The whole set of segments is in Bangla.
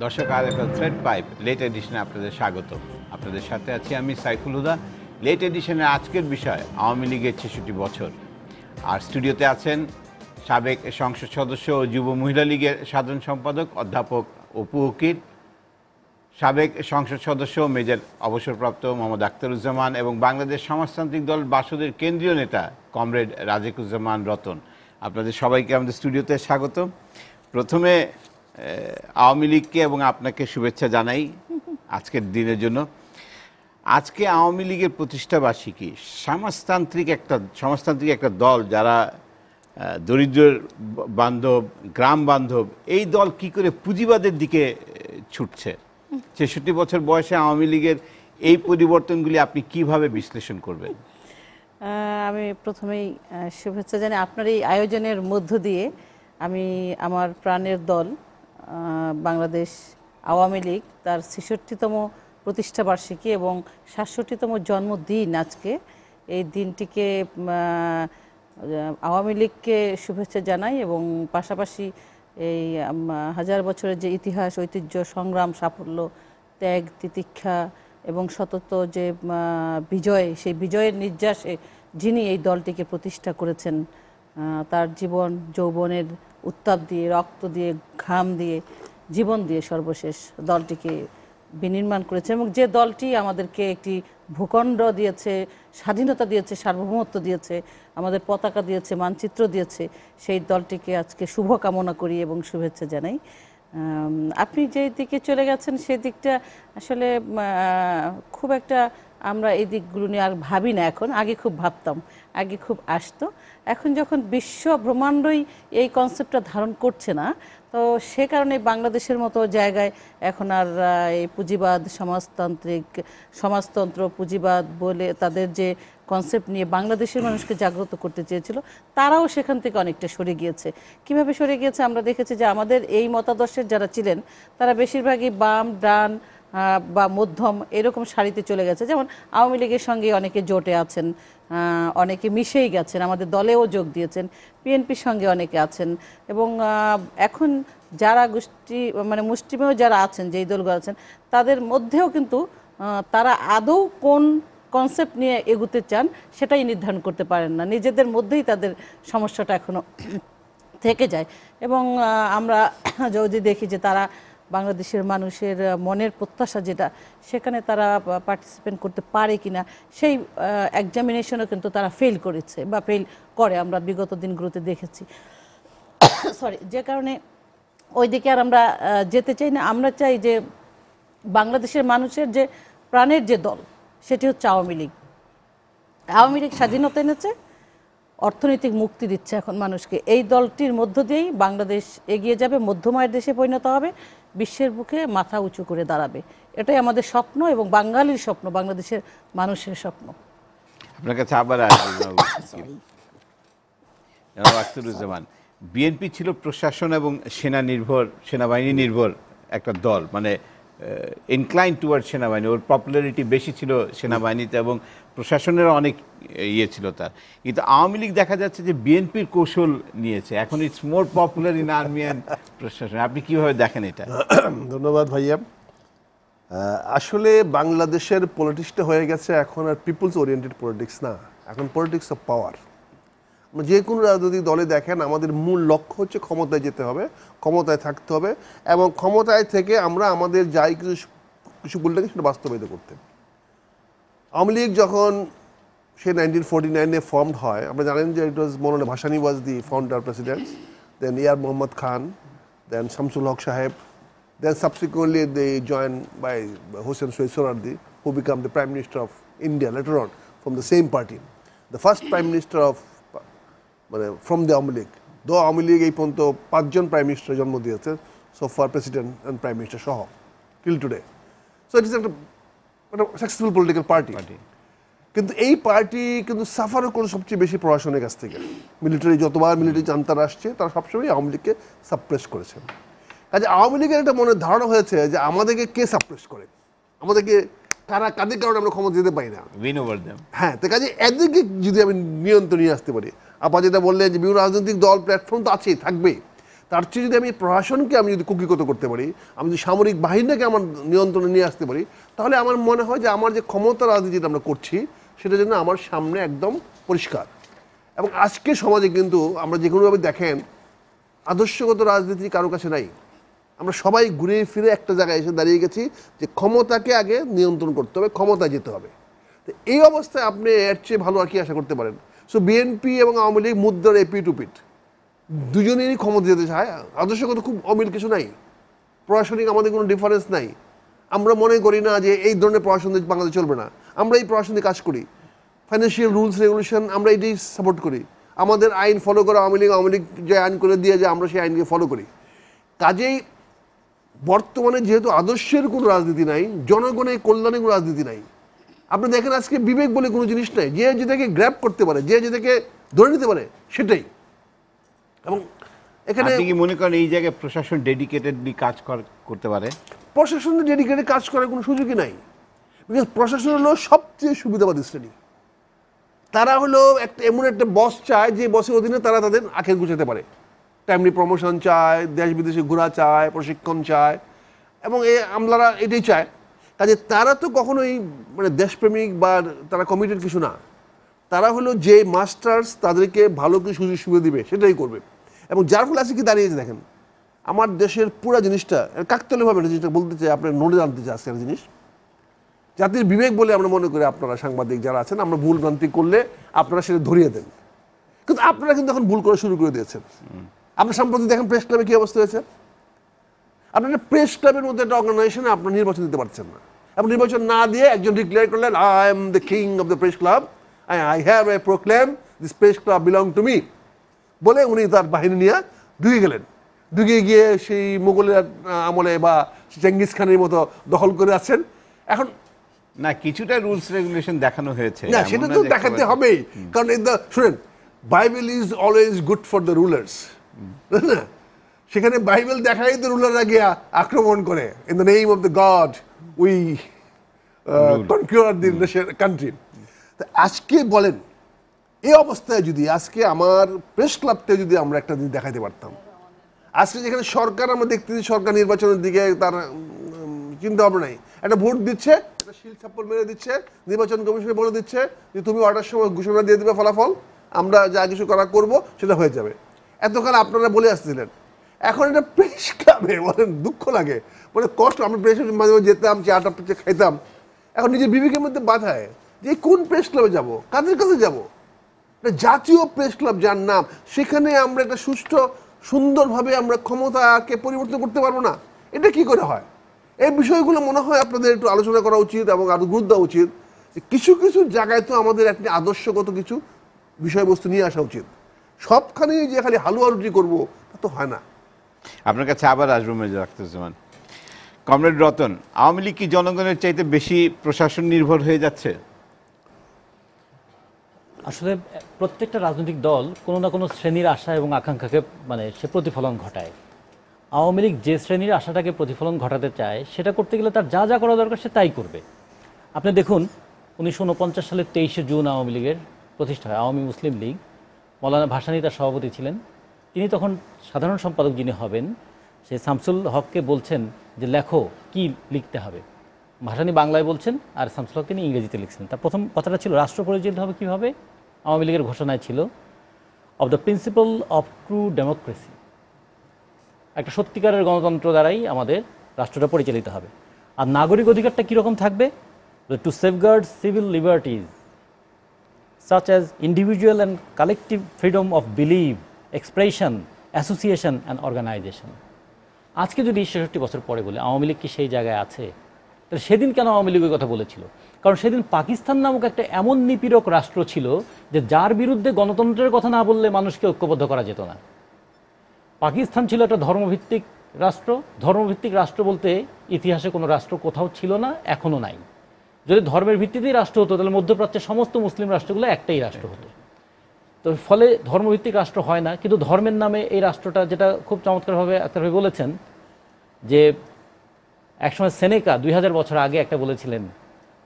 দর্শক আরেকটা থ্রেড পাইপ লেট এডিশনে আপনাদের স্বাগত। আপনাদের সাথে আছি আমি সাইফুল হুদা। লেট এডিশনের আজকের বিষয় আওয়ামী লীগের ৬৬ বছর। আর স্টুডিওতে আছেন সাবেক সংসদ সদস্য ও যুব মহিলা লীগের সাধারণ সম্পাদক অধ্যাপক অপু উকিল, সাবেক সংসদ সদস্য মেজর অবসরপ্রাপ্ত মোহাম্মদ আখতারুজ্জামান এবং বাংলাদেশ সমাজতান্ত্রিক দল বাসদের কেন্দ্রীয় নেতা কমরেড রাজিকুজ্জামান রতন। আপনাদের সবাইকে আমাদের স্টুডিওতে স্বাগত। প্রথমে আওয়ামী লীগকে এবং আপনাকে শুভেচ্ছা জানাই আজকের দিনের জন্য। আজকে আওয়ামী লীগের প্রতিষ্ঠাবার্ষিকী। সমাজতান্ত্রিক একটা দল, যারা দরিদ্র বান্ধব, গ্রাম বান্ধব, এই দল কি করে পুঁজিবাদের দিকে ছুটছে? ৬৬ বছর বয়সে আওয়ামী লীগের এই পরিবর্তনগুলি আপনি কিভাবে বিশ্লেষণ করবেন? আমি প্রথমেই শুভেচ্ছা জানাই আপনার এই আয়োজনের মধ্য দিয়ে। আমি আমার প্রাণের দল বাংলাদেশ আওয়ামী লীগ তার ৬৬তম প্রতিষ্ঠাবার্ষিকী এবং ৬৭তম জন্মদিন আজকে, এই দিনটিকে আওয়ামী লীগকে শুভেচ্ছা জানাই এবং পাশাপাশি এই হাজার বছরের যে ইতিহাস, ঐতিহ্য, সংগ্রাম, সাফল্য, ত্যাগ, তিতিক্ষা এবং সতত যে বিজয়, সেই বিজয়ের নির্যাসে যিনি এই দলটিকে প্রতিষ্ঠা করেছেন, তার জীবন যৌবনের উত্তাপ দিয়ে, রক্ত দিয়ে, ঘাম দিয়ে, জীবন দিয়ে সর্বশেষ দলটিকে বিনির্মাণ করেছে এবং যে দলটি আমাদেরকে একটি ভূখণ্ড দিয়েছে, স্বাধীনতা দিয়েছে, সার্বভৌমত্ব দিয়েছে, আমাদের পতাকা দিয়েছে, মানচিত্র দিয়েছে, সেই দলটিকে আজকে শুভকামনা করি এবং শুভেচ্ছা জানাই। আপনি যে দিকে চলে গেছেন সেই দিকটা আসলে খুব একটা আমরা এই দিকগুলো নিয়ে আর ভাবি না এখন। আগে খুব ভাবতাম, আগে খুব আসতো। এখন যখন বিশ্ব ব্রহ্মাণ্ডই এই কনসেপ্টটা ধারণ করছে না, তো সে কারণে বাংলাদেশের মতো জায়গায় এখন আর এই পুঁজিবাদ, সমাজতন্ত্র, পুঁজিবাদ বলে তাদের যে কনসেপ্ট নিয়ে বাংলাদেশের মানুষকে জাগ্রত করতে চেয়েছিল, তারাও সেখান থেকে অনেকটা সরে গিয়েছে। কিভাবে সরে গিয়েছে আমরা দেখেছি যে আমাদের এই মতাদর্শের যারা ছিলেন তারা বেশিরভাগই বাম, ডান বা মধ্যম এরকম সারিতে চলে গেছে। যেমন আওয়ামী লীগের সঙ্গে অনেকে জোটে আছেন, অনেকে মিশেই গেছেন, আমাদের দলেও যোগ দিয়েছেন, বিএনপির সঙ্গে অনেকে আছেন এবং এখন যারা মুষ্টিমেয় যারা আছেন, যেই দলগুলো আছেন, তাদের মধ্যেও কিন্তু তারা আদৌ কোন কনসেপ্ট নিয়ে এগুতে চান সেটাই নির্ধারণ করতে পারেন না। নিজেদের মধ্যেই তাদের সমস্যাটা এখনও থেকে যায় এবং আমরা যদি দেখি যে তারা বাংলাদেশের মানুষের মনের প্রত্যাশা যেটা, সেখানে তারা পার্টিসিপেট করতে পারে কিনা সেই এক্সামিনেশনও কিন্তু তারা ফেল করেছে বা ফেল করে, আমরা বিগত দিনগুলোতে দেখেছি। যে কারণে ওই দিকে আর আমরা যেতে চাই না। আমরা চাই যে বাংলাদেশের মানুষের যে প্রাণের যে দল, সেটি হচ্ছে আওয়ামী লীগ। আওয়ামী লীগ স্বাধীনতা এনেছে, অর্থনৈতিক মুক্তি দিচ্ছে এখন মানুষকে। এই দলটির মধ্য দিয়েই বাংলাদেশ এগিয়ে যাবে, মধ্যমায়ের দেশে পরিণত হবে, বিশ্বের বুকে মাথা উঁচু করে দাঁড়াবে। এটাই আমাদের স্বপ্ন এবং বাঙালির স্বপ্ন, বাংলাদেশের মানুষের স্বপ্ন। আপনার কাছে আবার আখতারুজ্জামান, বিএনপি ছিল প্রশাসন এবং সেনাবাহিনী নির্ভর একটা দল, মানে ইনক্লাইন টুয়ার্ড সেনাবাহিনী। ওর পপুলারিটি বেশি ছিল সেনাবাহিনীতে এবং প্রশাসনের অনেক ছিল তার। কিন্তু আওয়ামী লীগ দেখা যাচ্ছে যে বিএনপির কৌশল নিয়েছে, এখন it's more popular in army and প্রশাসন। আপনি কীভাবে দেখেন এটা? ধন্যবাদ ভাইয়া। আসলে বাংলাদেশের পলিটিক্সটা হয়ে গেছে এখন আর পিপলস ওরিয়েন্টেড পলিটিক্স না, এখন পলিটিক্স অফ পাওয়ার। যে কোনো রাজনৈতিক দলে দেখেন, আমাদের মূল লক্ষ্য হচ্ছে ক্ষমতায় যেতে হবে, ক্ষমতায় থাকতে হবে এবং ক্ষমতায় থেকে আমরা আমাদের যাই কিছু বলতে সেটা বাস্তবায়িত করতে। আওয়ামী লীগ যখন সে 1949-এ ফর্মড হয়, আপনারা জানেন যে ইট ওয়াজ মৌলানা ভাসানী ওয়াজ দি ফাউন্ডার প্রেসিডেন্ট, দেন ইয়ার মোহাম্মদ খান, দেন শামসুল হক সাহেব, দেন subsequently they joined by Hossein Shoaib Sohrawardy, who became the Prime Minister of India later on from the same party. The first Prime Minister of from the Awami League. Though Awami League এই পর্যন্ত 5 জন প্রাইম মিনিস্টার জন্ম দিয়েছে, so far president and prime minister সহ till today. So it is একটা সাকসেসফুল পলিটিক্যাল পার্টি। কিন্তু এই পার্টি কিন্তু সাফারও করে সবচেয়ে বেশি প্রশাসনের কাছ থেকে। মিলিটারি যতবার মিলিটারি জান্তার আসছে, তারা সবসময় আওয়ামী লীগকে সাপ্রেস করেছে। কাজে আওয়ামী লীগের একটা মনে ধারণা হয়েছে যে আমাদেরকে কে সাপ্রেস করে, আমাদেরকে কাদের কারণে আমরা ক্ষমতা দিতে পারি না। হ্যাঁ, তো কাজে এদেরকে যদি আমি নিয়ন্ত্রণ নিয়ে আসতে পারি, আপনার যেটা বললেন যে বিভিন্ন রাজনৈতিক দল প্ল্যাটফর্ম তো আছেই, থাকবেই, তার চেয়ে যদি আমি প্রশাসনকে আমি যদি কুকিগত করতে পারি, আমি যদি সামরিক বাহিনীকে আমার নিয়ন্ত্রণে নিয়ে আসতে পারি, তাহলে আমার মনে হয় যে আমার যে ক্ষমতা রাজনীতি যেটা আমরা করছি সেটা যেন আমার সামনে একদম পরিষ্কার। এবং আজকে সমাজে কিন্তু আমরা যে কোনোভাবে দেখেন আদর্শগত রাজনীতি কারো কাছে নাই। আমরা সবাই ঘুরে ফিরে একটা জায়গায় এসে দাঁড়িয়ে গেছি যে ক্ষমতাকে আগে নিয়ন্ত্রণ করতে হবে, ক্ষমতায় যেতে হবে। তো এই অবস্থায় আপনি এর চেয়ে ভালো আর কি আশা করতে পারেন? সো বিএনপি এবং আওয়ামী লীগ মুদ্রার এপি টু পিট, দুজনেরই ক্ষমতা যেতে চায়। আদর্শগত খুব অমিল কিছু নাই, প্রশাসনিক আমাদের কোনো ডিফারেন্স নাই। আমরা মনে করি না যে এই ধরনের প্রশাসন বাংলাদেশে চলবে না, আমরা এই প্রশাসনে কাজ করি। ফাইন্যান্সিয়াল রুলস রেগুলেশন আমরা এটাই সাপোর্ট করি। আমাদের আইন ফলো করা আওয়ামী লীগ যে আইন করে দিয়ে যে আমরা সেই আইনকে ফলো করি। কাজেই বর্তমানে যেহেতু আদর্শের কোনো রাজনীতি নাই, জনগণের কল্যাণের কোনো রাজনীতি নাই, আপনি দেখেন আজকে বিবেক বলে কোনো জিনিস নাই। যে যেটাকে গ্র্যাব করতে পারে, যে যেটাকে ধরে নিতে পারে সেটাই। এবং এখানে আপনি কি মনে করেন এই জায়গায় প্রশাসন ডেডিকেটেডলি কাজ করতে পারে? প্রশাসনের ডেডিকেটেড কাজ করার কোনো সুযোগই নাই। বিকজ প্রশাসন হলো সবচেয়ে সুবিধাবাদী শ্রেণী। তারা হলো এমন একটা বস চায় যে বসের অধীনে তারা তাদের আখের গুছাতে পারে। টাইমলি প্রমোশন চায়, দেশ বিদেশে ঘোরা চায়, প্রশিক্ষণ চায়, এবং এই আমলারা এটাই চায়। কাজে তারা তো কখনোই মানে দেশপ্রেমিক বা তারা কমিটেড কিছু না। তারা হলো যে মাস্টার্স তাদেরকে ভালো কিছু সুযোগ সুবিধা দিবে সেটাই করবে। এবং যার ফলে আজকে কি দাঁড়িয়েছে দেখেন, আমার দেশের পুরো জিনিসটা কাকতালীয়ভাবে একটা জিনিসটা বলতে চাই, আপনার নোটে জানতে চাই আজকে একটা জিনিস। জাতির বিবেক বলে আমরা মনে করি, আপনারা সাংবাদিক যারা আছেন, আমরা ভুল ভ্রান্তি করলে আপনারা সেটা ধরিয়ে দেন, কিন্তু আপনারা কিন্তু এখন ভুল করা শুরু করে দিয়েছেন। আপনার সম্প্রতি দেখেন প্রেস ক্লাবে কী অবস্থা হয়েছে। আপনারা প্রেস ক্লাবের মধ্যে একটা অর্গানাইজেশনে আপনার নির্বাচন দিতে পারছেন না, এবং নির্বাচন না দিয়ে একজন ডিক্লেয়ার করলেন I am the king of the press club, I have a proclaim this press club belong to me বলে উনি তার বাহিনী নিয়ে ঢুকে গেলেন। ঢুকে গিয়ে সেই মুঘলের আমলে বা চেঙ্গিস খানের মতো দখল করে আছেন। এখন না, কিছুটা রুলস রেগুলেশন দেখানো হয়েছে, না সেটা তো দেখাতে হবেই, কারণ শুনেন Bible is always good for the rulers, না? সেখানে বাইবেল দেখাই তো রুলাররা গিয়া আক্রমণ করে, in the name of the god we conquer the country. আজকে বলেন এই অবস্থায় যদি আজকে আমার প্রেস ক্লাবটা যদি আমরা একটা দিন দেখাইতে পারতাম, আজকে যেখানে সরকার আমরা দেখতেছি সরকার নির্বাচনের দিকে তার চিন্তা ভাবনা নাই, একটা ভোট দিচ্ছে, একটা শিল ছাপ্পল মেরে দিচ্ছে, নির্বাচন কমিশনে বলে দিচ্ছে যে তুমি অর্ডার সময় ঘোষণা দিয়ে দেবে ফলাফল, আমরা যা কিছু করা করবো সেটা হয়ে যাবে। এতকাল আপনারা বলে আসছিলেন, এখন এটা প্রেস ক্লাবে বলেন দুঃখ লাগে, মানে কষ্ট। আমরা প্রেস মাঝে মাঝে যেতাম, চাটা খাইতাম, এখন নিজের বিবেকের মধ্যে বাধায় যে কোন প্রেস ক্লাবে যাব, কাদের কাছে যাব? জাতীয় প্রেস ক্লাব যার নাম, সেখানে আমরা একটা সুষ্ঠু সুন্দরভাবে আমরা ক্ষমতাকে পরিবর্তন করতে পারবো না, এটা কি করে হয়? এই বিষয়গুলো মনে হয় আপনাদের একটু আলোচনা করা উচিত এবং আরও গুরুত্ব দেওয়া উচিত। কিছু কিছু জায়গায় তো আমাদের একটা আদর্শগত কিছু বিষয়বস্তু নিয়ে আসা উচিত। সবখানেই যে খালি হালুয়া রুটি করবো তা তো হয় না। আপনার কাছে আবার আসবো মেজর আখতারুজ্জামান। কমরেড রতন, আওয়ামী লীগ কি জনগণের চাইতে বেশি প্রশাসন নির্ভর হয়ে যাচ্ছে? আসলে প্রত্যেকটা রাজনৈতিক দল কোনো না কোনো শ্রেণীর আশা এবং আকাঙ্ক্ষাকে মানে সে প্রতিফলন ঘটায়। আওয়ামী লীগ যে শ্রেণীর আশাটাকে প্রতিফলন ঘটাতে চায় সেটা করতে গেলে তার যা যা করা দরকার সে তাই করবে। আপনি দেখুন 1949 সালের 23শে জুন আওয়ামী লীগের প্রতিষ্ঠা হয়, আওয়ামী মুসলিম লীগ। মৌলানা ভাসানী তার সভাপতি ছিলেন। তিনি তখন সাধারণ সম্পাদক যিনি হবেন সে শামসুল হককে বলছেন যে লেখো কি লিখতে হবে। ভাসানী বাংলায় বলছেন আর শামসুল হক তিনি ইংরেজিতে লিখছেন। তার প্রথম কথাটা ছিল রাষ্ট্র পরিচালিত হবে কীভাবে? আওয়ামী লীগের ঘোষণায় ছিল of the principal of true democracy, একটা সত্যিকারের গণতন্ত্র দ্বারাই আমাদের রাষ্ট্রটা পরিচালিত হবে। আর নাগরিক অধিকারটা কীরকম থাকবে? To safeguard civil liberties such as individual and collective freedom of belief, expression, association and organization. আজকে যদি ৬৬ বছর পরে বলে আওয়ামী লীগ কি সেই জায়গায় আছে, তাহলে সেদিন কেন আওয়ামী লীগের কথা বলেছিল? কারণ সেদিন পাকিস্তান নামক একটা এমন নিপীড়ক রাষ্ট্র ছিল যে যার বিরুদ্ধে গণতন্ত্রের কথা না বললে মানুষকে ঐক্যবদ্ধ করা যেত না। পাকিস্তান ছিল একটা ধর্মভিত্তিক রাষ্ট্র। ধর্মভিত্তিক রাষ্ট্র বলতে ইতিহাসে কোনো রাষ্ট্র কোথাও ছিল না, এখনও নাই। যদি ধর্মের ভিত্তিতেই রাষ্ট্র হতো তাহলে মধ্যপ্রাচ্যের সমস্ত মুসলিম রাষ্ট্রগুলো একটাই রাষ্ট্র হতো। তো ফলে ধর্মভিত্তিক রাষ্ট্র হয় না, কিন্তু ধর্মের নামে এই রাষ্ট্রটা, যেটা খুব চমৎকারভাবে আক্তার ভাই বলেছেন যে একসময় সেনেকা 2000 বছর আগে একটা বলেছিলেন,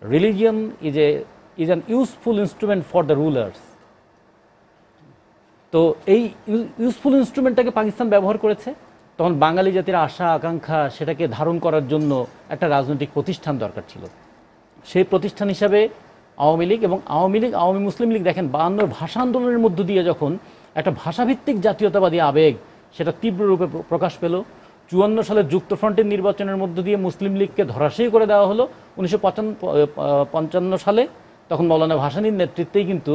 religion is an useful instrument for the rulers, তো এই ইউজফুল ইনস্ট্রুমেন্টটাকে পাকিস্তান ব্যবহার করেছে। তখন বাঙালি জাতির আশা আকাঙ্ক্ষা সেটাকে ধারণ করার জন্য একটা রাজনৈতিক প্রতিষ্ঠান দরকার ছিল। সেই প্রতিষ্ঠান হিসাবে আওয়ামী লীগ এবং আওয়ামী মুসলিম লীগ দেখেন 52 ভাষা আন্দোলনের মধ্য দিয়ে যখন একটা ভাষাভিত্তিক জাতীয়তাবাদী আবেগ সেটা তীব্র রূপে প্রকাশ পেল। 54 সালে যুক্তফ্রন্টের নির্বাচনের মধ্য দিয়ে মুসলিম লীগকে ধরাশায়ী করে দেওয়া হলো। 1955 সালে তখন মৌলানা ভাসানীর নেতৃত্বেই কিন্তু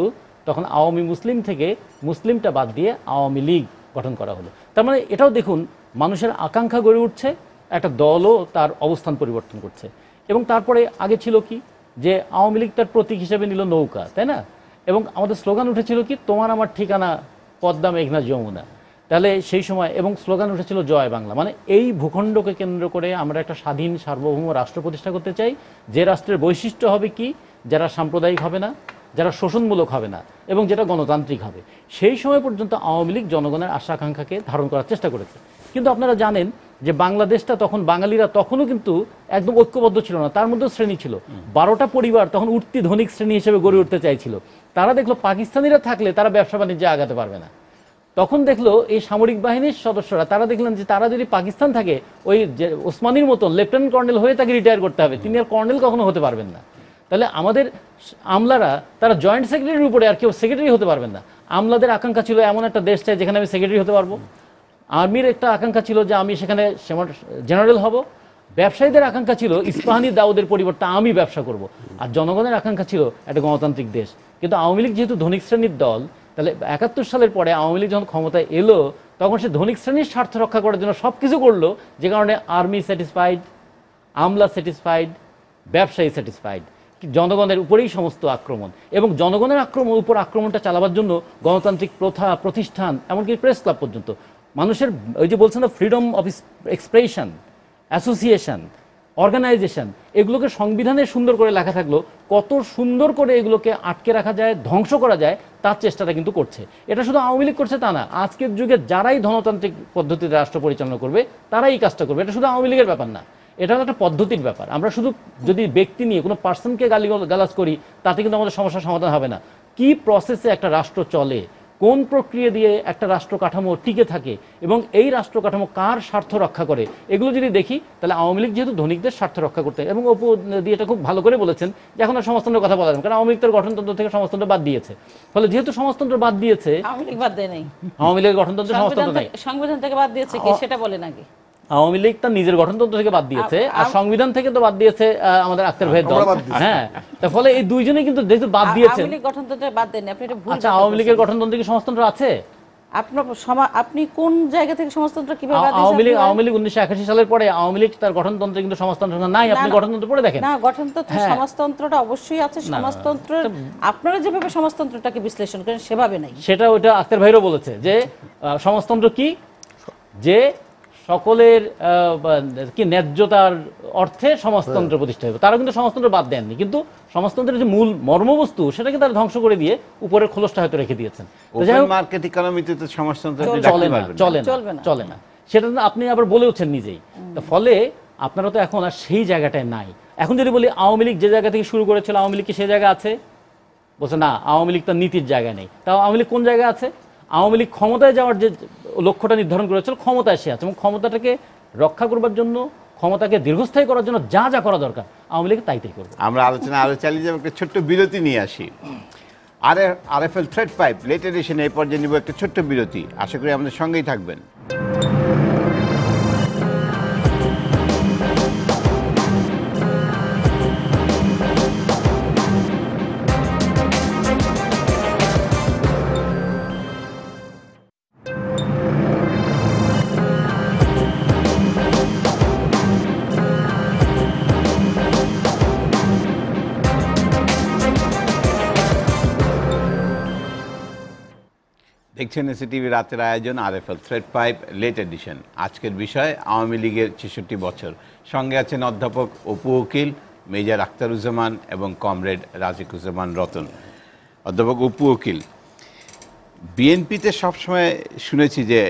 তখন আওয়ামী মুসলিম থেকে মুসলিমটা বাদ দিয়ে আওয়ামী লীগ গঠন করা হলো। তার মানে এটাও দেখুন মানুষের আকাঙ্ক্ষা গড়ে উঠছে, একটা দলও তার অবস্থান পরিবর্তন করছে। এবং তারপরে আগে ছিল কি যে আওয়ামী লীগ তার প্রতীক হিসেবে নিল নৌকা, তাই না? এবং আমাদের স্লোগান উঠেছিল কি তোমার আমার ঠিকানা পদ্মা মেঘনা যমুনা। তাহলে সেই সময় এবং স্লোগান উঠেছিল জয় বাংলা। মানে এই ভূখণ্ডকে কেন্দ্র করে আমরা একটা স্বাধীন সার্বভৌম রাষ্ট্র প্রতিষ্ঠা করতে চাই, যে রাষ্ট্রের বৈশিষ্ট্য হবে কি, যারা সাম্প্রদায়িক হবে না, যারা শোষণমূলক হবে না এবং যেটা গণতান্ত্রিক হবে। সেই সময় পর্যন্ত আওয়ামী লীগ জনগণের আশা আকাঙ্ক্ষাকে ধারণ করার চেষ্টা করেছে। কিন্তু আপনারা জানেন যে বাংলাদেশটা তখন বাঙালিরা তখনও কিন্তু একদম ঐক্যবদ্ধ ছিল না, তার মধ্যেও শ্রেণী ছিল। 12টা পরিবার তখন উঠতি ধনিক শ্রেণী হিসেবে গড়ে উঠতে চাইছিল। তারা দেখলো পাকিস্তানিরা থাকলে তারা ব্যবসা বাণিজ্যে আগাতে পারবে না। তখন দেখলো এই সামরিক বাহিনীর সদস্যরা তারা দেখলেন যে তারা যদি পাকিস্তান থাকে ওই যে ওসমানীর মতন লেফটেন্যান্ট কর্নেল হয়ে তাকে রিটায়ার করতে হবে, তিনি আর কর্নেল কখনো হতে পারবেন না। তাহলে আমাদের আমলারা তারা জয়েন্ট সেক্রেটারির উপরে আর কেউ সেক্রেটারি হতে পারবেন না। আমলাদের আকাঙ্ক্ষা ছিল এমন একটা দেশ চাই যেখানে আমি সেক্রেটারি হতে পারবো। আর্মির একটা আকাঙ্ক্ষা ছিল যে আমি সেখানে জেনারেল হব। ব্যবসায়ীদের আকাঙ্ক্ষা ছিল ইস্পাহানি দাউদের পরিবর্তে আমি ব্যবসা করব। আর জনগণের আকাঙ্ক্ষা ছিল একটা গণতান্ত্রিক দেশ। কিন্তু আওয়ামী লীগ যেহেতু ধনিক শ্রেণীর দল, তাহলে 71 সালের পরে আওয়ামী লীগ যখন ক্ষমতায় এলো তখন সে ধনিক শ্রেণীর স্বার্থ রক্ষা করার জন্য সব কিছু করলো, যে কারণে আর্মি স্যাটিসফাইড, আমলা স্যাটিসফাইড, ব্যবসায়ী স্যাটিসফাইড। জনগণের উপরেই সমস্ত আক্রমণ এবং জনগণের উপর আক্রমণটা চালাবার জন্য গণতান্ত্রিক প্রথা প্রতিষ্ঠান এমনকি প্রেস ক্লাব পর্যন্ত মানুষের ওই যে বলছেন না freedom of expression, association, organization, এগুলোকে সংবিধানে সুন্দর করে লেখা থাকলো কত সুন্দর করে এগুলোকে আটকে রাখা যায়, ধ্বংস করা যায় তার চেষ্টাটা কিন্তু করছে। এটা শুধু আওয়ামী লীগ করছে তা না, আজকের যুগে যারাই ধনতান্ত্রিক পদ্ধতিতে রাষ্ট্র পরিচালনা করবে তারাই এই কাজটা করবে। এটা শুধু আওয়ামী লীগের ব্যাপার না, এটা একটা পদ্ধতির ব্যাপার। আমরা শুধু যদি ব্যক্তি নিয়ে কোনো পার্সনকে গালাজ করি তাতে কিন্তু আমাদের সমস্যার সমাধান হবে না। কি প্রসেসে একটা রাষ্ট্র চলে, কোন প্রক্রিয়া দিয়ে একটা রাষ্ট্র কাঠামো টিকে থাকে এবং এই রাষ্ট্র কাঠামো কার স্বার্থ রক্ষা করে, এগুলো যদি দেখি তাহলে আওয়ামী লীগ যেহেতু ধনিকদের স্বার্থ রক্ষা করতে, এবং অপু দিয়ে এটা খুব ভালো করে বলেছেন যে এখন আর সমাজতন্ত্রের কথা বলা যাবে, কারণ আওয়ামী লীগ তার গঠনতন্ত্র থেকে সমাজতন্ত্র বাদ দিয়েছে। ফলে যেহেতু সমাজতন্ত্র বাদ দিয়েছে, আওয়ামী লীগ বাদ দেয় নাই, আওয়ামী লীগের গঠনতন্ত্র সমাজতন্ত্র নাই, সংবিধান থেকে বাদ দিয়েছে কি সেটা বলেন আগে। আওয়ামী লীগ তার নিজের গঠনতন্ত্র থেকে বাদ দিয়েছে আর সংবিধান থেকে তো বাদ দিয়েছে আমাদের আক্তার ভাইয়ের দল। হ্যাঁ, তার ফলে এই দুইজনেই কিন্তু যেহেতু বাদ দিয়েছেন। আওয়ামী লীগ গঠনতন্ত্রে বাদ দেন, আপনি এটা ভুল। আচ্ছা, আওয়ামী লীগের গঠনতন্ত্রে কি সমাজতন্ত্র আছে? আপনি কোন জায়গা থেকে সমাজতন্ত্র কিভাবে বাদ দিয়েছেন? আওয়ামী লীগ 1981 সালের পরে আওয়ামী লীগ তার গঠনতন্ত্রে কিন্তু সমাজতন্ত্র নাই। আপনি গঠনতন্ত্র পড়ে দেখেন। না, গঠনতন্ত্রে সমাজতন্ত্রটা অবশ্যই আছে। সমাজতন্ত্র আপনারা যেভাবে সমাজতন্ত্রটাকে বিশ্লেষণ করেন সেভাবে নাই। সেটা ওইটা আক্তার ভাইরও বলেছে যে সমাজতন্ত্র কি, যে সকলের কি ন্যায্যতার অর্থে সমাজতন্ত্র প্রতিষ্ঠা হবে। তারা কিন্তু সমাজতন্ত্র বাদ দেননি, কিন্তু সমাজতন্ত্রের যে মূল মর্মবস্তু সেটাকে তারা ধ্বংস করে দিয়ে উপরের খোলসটা হয়তো রেখে দিয়েছেন। ওপেন মার্কেট ইকোনমিতে তো সমাজতন্ত্র চলে না, সেটা আপনি আবার বলেওছেন নিজেই। ফলে আপনারা তো এখন আর সেই জায়গাটায় নাই। এখন যদি বলি আওয়ামী লীগ যে জায়গা থেকে শুরু করেছিল, আওয়ামী লীগ কি সেই জায়গা আছে? বলছে না, আওয়ামী লীগ তার নীতির জায়গায় নেই। তাও আওয়ামী লীগ কোন জায়গায় আছে? আওয়ামী লীগ ক্ষমতায় যাওয়ার যে লক্ষ্যটা নির্ধারণ করেছিল, ক্ষমতায় সে আছে এবং ক্ষমতাটাকে রক্ষা করবার জন্য, ক্ষমতাকে দীর্ঘস্থায়ী করার জন্য যা যা করা দরকার আওয়ামী লীগ তাই করবে। আমরা আলোচনা আরো চালিয়ে যাবো, একটা ছোট্ট বিরতি নিয়ে আসি। RFL thread pipe late edition এই পর্যায়ে নিব একটা ছোট্ট বিরতি। আশা করি আমাদের সঙ্গেই থাকবেন। দেখছেন এসিটিভি রাতের আয়োজন RFL thread pipe late edition. আজকের বিষয় আওয়ামী লীগের 66 বছর। সঙ্গে আছেন অধ্যাপক অপু উকিল, মেজর আখতারুজ্জামান এবং কমরেড রাজিকুজ্জামান রতন। অধ্যাপক অপু উকিল, বিএনপিতে সবসময় শুনেছি যে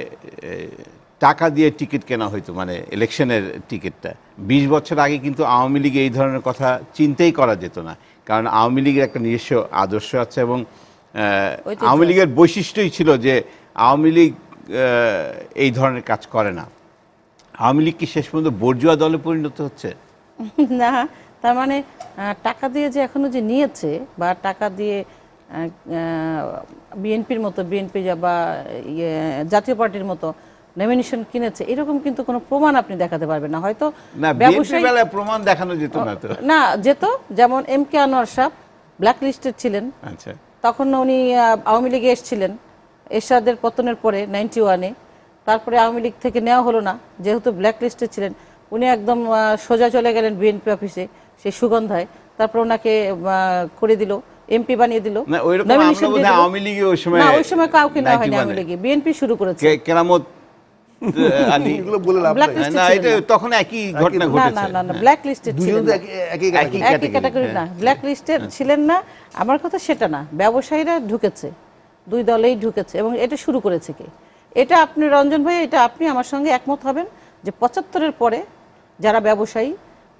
টাকা দিয়ে টিকিট কেনা হইতো, মানে ইলেকশনের টিকিটটা। 20 বছর আগে কিন্তু আওয়ামী লীগে এই ধরনের কথা চিন্তাই করা যেত না, কারণ আওয়ামী লীগের একটা নিজস্ব আদর্শ আছে এবং ওইটাই আওয়ামী লীগের বৈশিষ্ট্যই ছিল যে আওয়ামী লীগ এই ধরনের কাজ করে না। আওয়ামী লীগ কি শেষ পর্যন্ত বর্জুয়া দলে পরিণত হচ্ছে? না, তার মানে টাকা দিয়ে যে এখনো যে নিয়েছে বা টাকা দিয়ে বিএনপির মতো, বিএনপি বা জাতীয় পার্টির মতো নমিনেশন কিনেছে, এরকম কিন্তু কোনো প্রমাণ আপনি দেখাতে পারবেন না। হয়তো না, বিএনপির বেলায় প্রমাণ দেখানো যেত না তো? না, যেত। যেমন এম কে আনোয়ার সাহেব ব্ল্যাক লিস্টেড ছিলেন, আচ্ছা, তখন উনি আওয়ামী লীগে এসেছিলেন এরশাদের পতনের পরে 91-এ। তারপরে আওয়ামী লীগ থেকে নেওয়া হলো না, যেহেতু ব্ল্যাক লিস্টে ছিলেন। উনি একদম সোজা চলে গেলেন বিএনপি অফিসে, সেই সুগন্ধায়। তারপর ওনাকে করে দিল, এমপি বানিয়ে দিল। না ওইরকম আমরা বোধহয় আওয়ামী লীগে ওই সময়, না ওই সময় কাউকে নেওয়া হয়নি আওয়ামী লীগে, বিএনপি শুরু করেছে। কেরামত আলী এগুলো বলে লাভ ব্ল্যাক নাই। লিস্টে না, ছিলেন এটা না। তখন একই ঘটনা না ঘটেছে। না না না, ব্ল্যাক লিস্টেড দুজন ছিলেন তো না। একই একই একই ক্যাটাগরি না, ব্ল্যাক লিস্টের ছিলেন না। আমার কথা সেটা না, ব্যবসায়ীরা ঢুকেছে, দুই দলেই ঢুকেছে। এবং এটা শুরু করেছে কে? এটা আপনি রঞ্জন ভাই, এটা আপনি আমার সঙ্গে একমত হবেন যে 75-এর পরে যারা ব্যবসায়ী,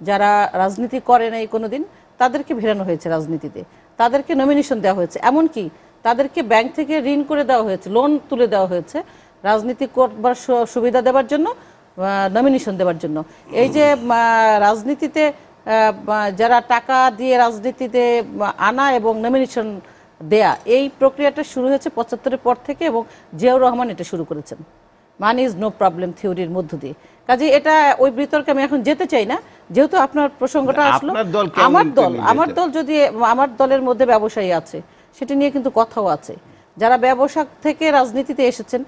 যারা রাজনীতি করে নাই কোনোদিন, তাদেরকে ভিড়ানো হয়েছে রাজনীতিতে, তাদেরকে নমিনেশন দেওয়া হয়েছে। এমনকি তাদেরকে ব্যাংক থেকে ঋণ করে দেওয়া হয়েছে, লোন তুলে দেওয়া হয়েছে রাজনীতি করবার সুবিধা দেওয়ার জন্য, নমিনেশন দেওয়ার জন্য। এই যে রাজনীতিতে যারা টাকা দিয়ে রাজনীতিতে আনা এবং নমিনেশন দেয়া, এই প্রক্রিয়াটা শুরু হয়েছে 75-এর পর থেকে, এবং জিয়াউর রহমান এটা শুরু করেছেন মানি ইজ নো প্রবলেম থিওরির মধ্য দিয়ে। কাজে এটা ওই বিতর্কে আমি এখন যেতে চাই না, যেহেতু আপনার প্রসঙ্গটা আসলো। আমার দল যদি, আমার দলের মধ্যে ব্যবসায়ী আছে, সেটা নিয়ে কিন্তু কথাও আছে। যারা ব্যবসা থেকে রাজনীতিতে এসেছেন,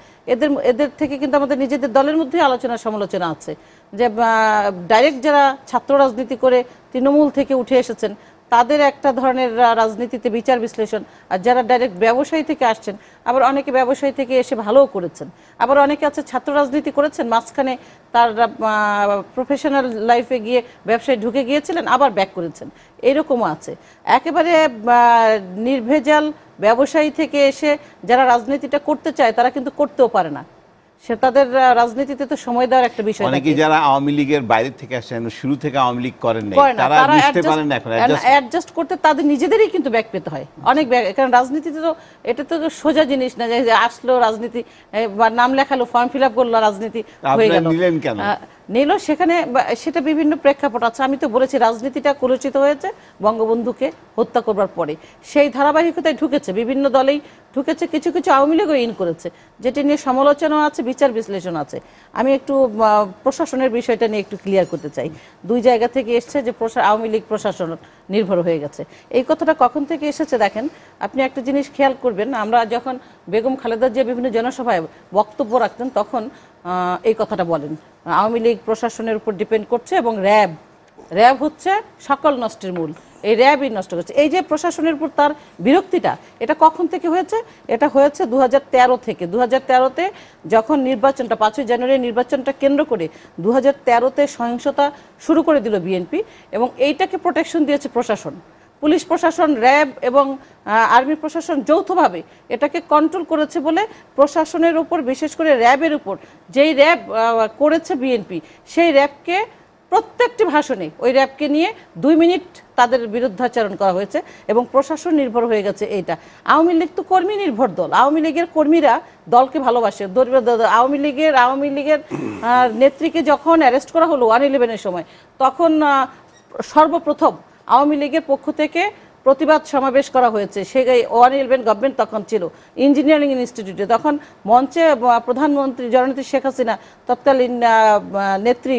এদের থেকে কিন্তু আমাদের নিজেদের দলের মধ্যেই আলোচনা সমালোচনা আছে। যে ডাইরেক্ট যারা ছাত্র রাজনীতি করে তৃণমূল থেকে উঠে এসেছেন, তাদের একটা ধরনের রাজনীতিতে বিচার বিশ্লেষণ, আর যারা ডাইরেক্ট ব্যবসায়ী থেকে আসছেন, আবার অনেকে ব্যবসায়ী থেকে এসে ভালোও করেছেন, আবার অনেকে আছে ছাত্র রাজনীতি করেছেন, মাঝখানে তার প্রফেশনাল লাইফে গিয়ে ব্যবসায় ঢুকে গিয়েছিলেন, আবার ব্যাক করেছেন, এরকমও আছে। একেবারে নির্ভেজাল ব্যবসায়ী থেকে এসে যারা রাজনীতিটা করতে চায়, তারা কিন্তু করতেও পারে না। সে তাদের রাজনীতিতে তো সময় দেওয়ার একটা বিষয়। অনেকে যারা আওয়ামী লীগের বাইরে থেকে আসেন, শুরু থেকে আওয়ামী লীগ করেন নাই, তারা বুঝতে পারেন না এখন অ্যাডজাস্ট করতে তাদের নিজেদেরই কিন্তু ব্যাক পেতে হয় অনেক ব্যাক। কারণ রাজনীতিতে তো এটা তো সোজা জিনিস না যে আসলো রাজনীতি বা নাম লেখালো, ফর্ম ফিল আপ করলো, রাজনীতি হয়ে গেল। নিলেন কেন? নিল সেখানে, সেটা বিভিন্ন প্রেক্ষাপট আছে। আমি তো বলেছি রাজনীতিটা কলুষিত হয়েছে বঙ্গবন্ধুকে হত্যা করবার পরে, সেই ধারাবাহিকতায় ঢুকেছে, বিভিন্ন দলেই ঢুকেছে, কিছু কিছু আওয়ামী লীগও ইন করেছে, যেটি নিয়ে সমালোচনা আছে, বিচার বিশ্লেষণ আছে। আমি একটু প্রশাসনের বিষয়টা নিয়ে একটু ক্লিয়ার করতে চাই। দুই জায়গা থেকে এসছে যে আওয়ামী লীগ প্রশাসন নির্ভর হয়ে গেছে। এই কথাটা কখন থেকে এসেছে দেখেন, আপনি একটা জিনিস খেয়াল করবেন। আমরা যখন বেগম খালেদা জিয়া বিভিন্ন জনসভায় বক্তব্য রাখতেন, তখন এই কথাটা বলেন, আওয়ামী লীগ প্রশাসনের উপর ডিপেন্ড করছে, এবং র্যাব হচ্ছে সকল নষ্টের মূল, এই র্যাবই নষ্ট করছে। এই যে প্রশাসনের উপর তার বিরক্তিটা, এটা কখন থেকে হয়েছে? এটা হয়েছে 2013 থেকে। 2013-তে যখন নির্বাচনটা, 5ই জানুয়ারি নির্বাচনটা কেন্দ্র করে 2013-তে সহিংসতা শুরু করে দিল বিএনপি, এবং এইটাকে প্রোটেকশন দিয়েছে প্রশাসন, পুলিশ প্রশাসন, র্যাব এবং আর্মি প্রশাসন যৌথভাবে এটাকে কন্ট্রোল করেছে বলে প্রশাসনের উপর, বিশেষ করে র্যাবের উপর, যেই র্যাব করেছে বিএনপি, সেই র্যাবকে প্রত্যেকটি ভাষণে ওই র্যাবকে নিয়ে 2 মিনিট তাদের বিরুদ্ধাচরণ করা হয়েছে, এবং প্রশাসন নির্ভর হয়ে গেছে এইটা। আওয়ামী লীগ তো কর্মী নির্ভর দল, আওয়ামী লীগের কর্মীরা দলকে ভালোবাসে। আওয়ামী লীগের নেত্রীকে যখন অ্যারেস্ট করা হলো 1/11-এর সময়, তখন সর্বপ্রথম আওয়ামী লীগের পক্ষ থেকে প্রতিবাদ সমাবেশ করা হয়েছে। সেই 1/11 গভর্নমেন্ট তখন ছিল ইঞ্জিনিয়ারিং ইনস্টিটিউটে, তখন মঞ্চে প্রধানমন্ত্রী জননেত্রী শেখ হাসিনা, তৎকালীন নেত্রী,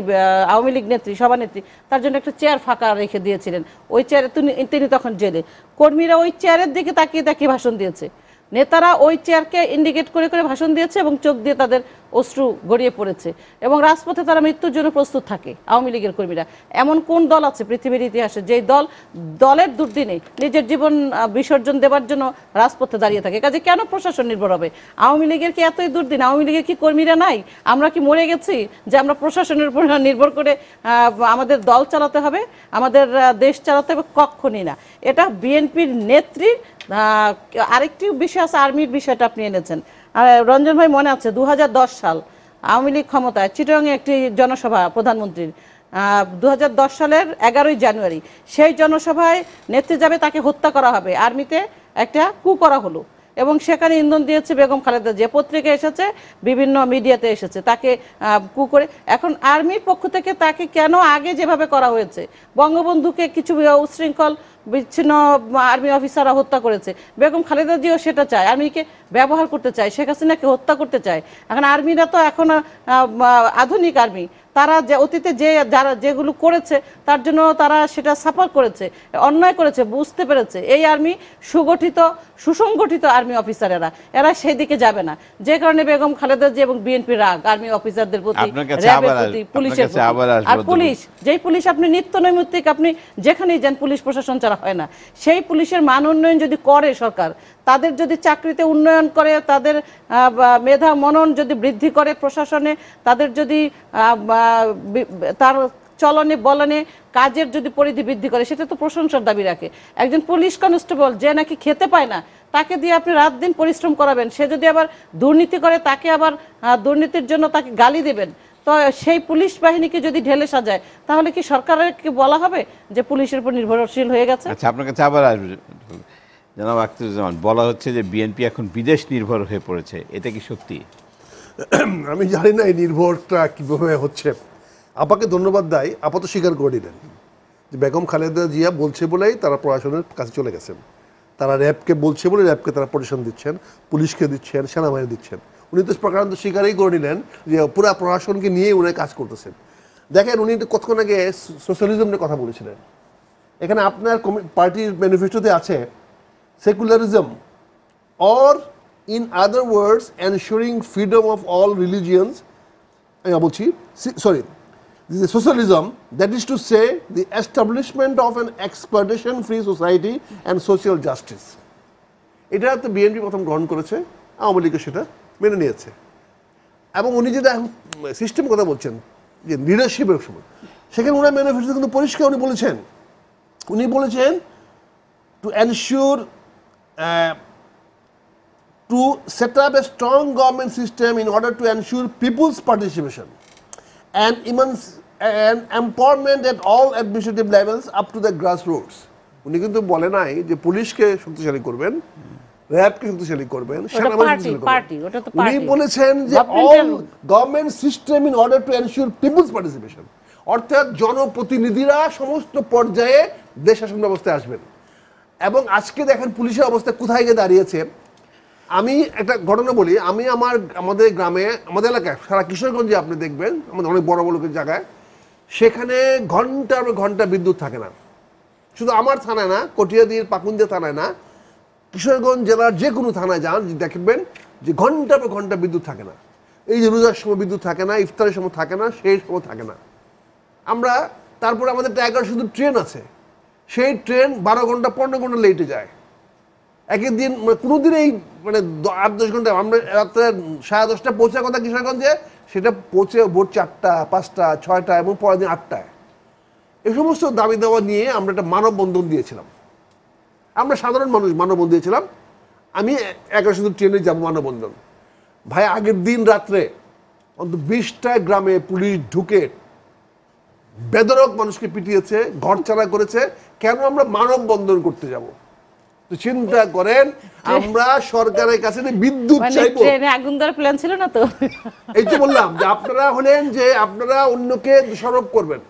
আওয়ামী লীগ নেত্রী, সভানেত্রী, তার জন্য একটা চেয়ার ফাঁকা রেখে দিয়েছিলেন। ওই চেয়ারে তিনি তখন জেলে। কর্মীরা ওই চেয়ারের দিকে তাকিয়ে তাকিয়ে ভাষণ দিয়েছে, নেতারা ওই চেয়ারকে ইন্ডিকেট করে করে ভাষণ দিয়েছে, এবং চোখ দিয়ে তাদের অশ্রু গড়িয়ে পড়েছে, এবং রাজপথে তারা মৃত্যুর জন্য প্রস্তুত থাকে আওয়ামী লীগের কর্মীরা। এমন কোন দল আছে পৃথিবীর ইতিহাসে যেই দলের দুর্দিনে নিজের জীবন বিসর্জন দেওয়ার জন্য রাজপথে দাঁড়িয়ে থাকে? কাজে কেন প্রশাসন নির্ভর হবে? আওয়ামী লীগের কি এতই দুর্দিন? আওয়ামী লীগের কি কর্মীরা নাই? আমরা কি মরে গেছি যে আমরা প্রশাসনের উপর নির্ভর করে আমাদের দল চালাতে হবে, আমাদের দেশ চালাতে হবে? কখনই না। এটা বিএনপির নেত্রীর আরেকটি বিষয় আছে, আর্মির বিষয়টা আপনি এনেছেন। রঞ্জন ভাই মনে আছে 2010 সাল আওয়ামী লীগ ক্ষমতায়, চিটাগাংয়ে একটি জনসভা প্রধানমন্ত্রীর, 2010 সালের 11ই জানুয়ারি সেই জনসভায় নেত্রী যাবে, তাকে হত্যা করা হবে, আর্মিতে একটা কু করা হলো। এবং সেখানে ইন্ধন দিয়েছে বেগম খালেদা জিয়া। পত্রিকা এসেছে, বিভিন্ন মিডিয়াতে এসেছে, তাকে কু করে। এখন আর্মির পক্ষ থেকে তাকে কেন আগে যেভাবে করা হয়েছে, বঙ্গবন্ধুকে কিছু উচ্ছৃঙ্খল বিচ্ছিন্ন আর্মি অফিসাররা হত্যা করেছে, বেগম খালেদা জিয়াও সেটা চায়, আর্মিকে ব্যবহার করতে চায়, শেখ হাসিনাকে হত্যা করতে চায়। এখন আর্মিরা তো এখন আধুনিক আর্মি, তারা যে অতীতে যারা যেগুলো করেছে তার জন্য তারা সেটা সাফার করেছে, অন্যায় করেছে, বুঝতে পেরেছে। এই আর্মি সুগঠিত সুসংগঠিত আর্মি অফিসারেরা, এরা সেই দিকে যাবে না। যে কারণে বেগম খালেদা জিয়া এবং বিএনপি রাগ আর্মি অফিসারদের প্রতি, র্যাবের প্রতি, পুলিশের প্রতি। আর পুলিশ, যেই পুলিশ আপনি নিত্য নৈমিত্তিক আপনি যেখানেই যান পুলিশ প্রশাসন ছাড়া হয় না, সেই পুলিশের মান উন্নয়ন যদি করে সরকার, তাদের যদি চাকরিতে উন্নয়ন করে, তাদের মেধা মনন যদি বৃদ্ধি করে প্রশাসনে, তাদের যদি তার চলনে বলনে কাজের যদি পরিধি বৃদ্ধি করে, সেটা তো প্রশংসার দাবি রাখে। একজন পুলিশ কনস্টেবল যে নাকি খেতে পায় না, তাকে দিয়ে আপনি রাত দিন পরিশ্রম করাবেন, সে যদি আবার দুর্নীতি করে তাকে আবার দুর্নীতির জন্য তাকে গালি দেবেন, তো সেই পুলিশ বাহিনীকে যদি ঢেলে সাজায়, তাহলে কি সরকারকে বলা হবে যে পুলিশের উপর নির্ভরশীল হয়ে গেছে? আচ্ছা, আপনার কাছে আবার আসবে জনাব আখতারুজ্জামান, বলা হচ্ছে যে বিএনপি এখন বিদেশ নির্ভর হয়ে পড়েছে, এটা কি সত্যি? আমি জানি না এই নির্ভরটা কীভাবে হচ্ছে। আপাকে ধন্যবাদ দেয়, আপা তো স্বীকার করে দিলেন যে বেগম খালেদা জিয়া বলছে বলেই তারা প্রশাসনের কাছে চলে গেছেন, তারা র্যাবকে বলছে বলে র্যাবকে তারা প্রোটেকশন দিচ্ছেন, পুলিশকে দিচ্ছেন, সেনাবাহিনী দিচ্ছেন। উনি তো প্রকারান্ত স্বীকারই করে নিলেন যে পুরা প্রশাসনকে নিয়ে উনি কাজ করতেছেন। দেখেন, উনি কতক্ষণ আগে সোশ্যালিজম নিয়ে কথা বলেছিলেন। এখানে আপনার পার্টির ম্যানিফেস্টোতে আছে secularism, or in other words ensuring freedom of all religions, this is socialism, that is to say the establishment of an exploitation free society and social justice. এটা তো বিএনপি প্রথম গ্রহণ করেছে, আওয়ামী লীগও সেটা মেনে নিয়েছে। এবং উনি যেটা সিস্টেম কথা বলছেন যে লিডারশিপের সময়, সেখানে ওনার ম্যানিফেস্টো কিন্তু পরিষ্কার উনি বলেছেন to ensure to set up a strong government system in order to ensure people's participation and empowerment at all administrative levels up to the grassroots. উনি কিন্তু বলে নাই যে পুলিশকে শক্তিশালী করবেন, র্যাবকে শক্তিশালী করবেন, সেনাবাহিনীকে শক্তিশালী করবেন। উনি বলেছেন যে all government system in order to ensure people's participation, অর্থাৎ জনপ্রতিনিধিরা সমস্ত পর্যায়ে দেশ শাসন ব্যবস্থায় আসবেন। এবং আজকে দেখেন পুলিশের অবস্থা কোথায় গিয়ে দাঁড়িয়েছে। আমি একটা ঘটনা বলি, আমি আমাদের গ্রামে, আমাদের এলাকায়, সারা কিশোরগঞ্জে আপনি দেখবেন আমাদের অনেক বড় বড় জায়গায়, সেখানে ঘন্টার পর ঘন্টা বিদ্যুৎ থাকে না। শুধু আমার থানায় না, কটিয়াদীর পাকুন্দিয়া থানায় না, কিশোরগঞ্জ জেলার যে কোনো থানায় যান দেখবেন যে ঘন্টার পর ঘন্টা বিদ্যুৎ থাকে না। এই যে রোজার সময় বিদ্যুৎ থাকে না, ইফতারের সময় থাকে না, সেই সময় থাকে না। তারপরে আমাদের টাইগার শুধু ট্রেন আছে, সেই ট্রেন 12 ঘন্টা 15 ঘন্টা লেটে যায়। একই দিন কোনো দিন এই 8-10 ঘন্টা, আমরা রাত্রে 10:30 পৌঁছার কথা কিশোরগঞ্জে, সেটা পৌঁছে ভোর 4টা 5টা 6টা এবং পরের দিন 8টায়। এই সমস্ত দাবি দেওয়া নিয়ে আমরা একটা মানববন্ধন দিয়েছিলাম। আমরা সাধারণ মানুষ মানববন্ধন দিয়েছিলাম। আমি 11 শুধু ট্রেনে যাবো মানববন্ধন। ভাই, আগের দিন রাত্রে অন্তত 20টা গ্রামে পুলিশ ঢুকে বেদরক মানুষকে পিটিয়েছে, ঘরছাড়া করেছে। কেন আমরা মানববন্ধন করতে যাব? তো চিন্তা করেন, আমরা সরকারের কাছে বিদ্যুৎ চাইবো। ট্রেনে আগুন দেওয়ার প্ল্যান ছিল না তো? এই তো বললাম যে আপনারা হলেন যে আপনারা অন্যকে দোষারোপ করবেন।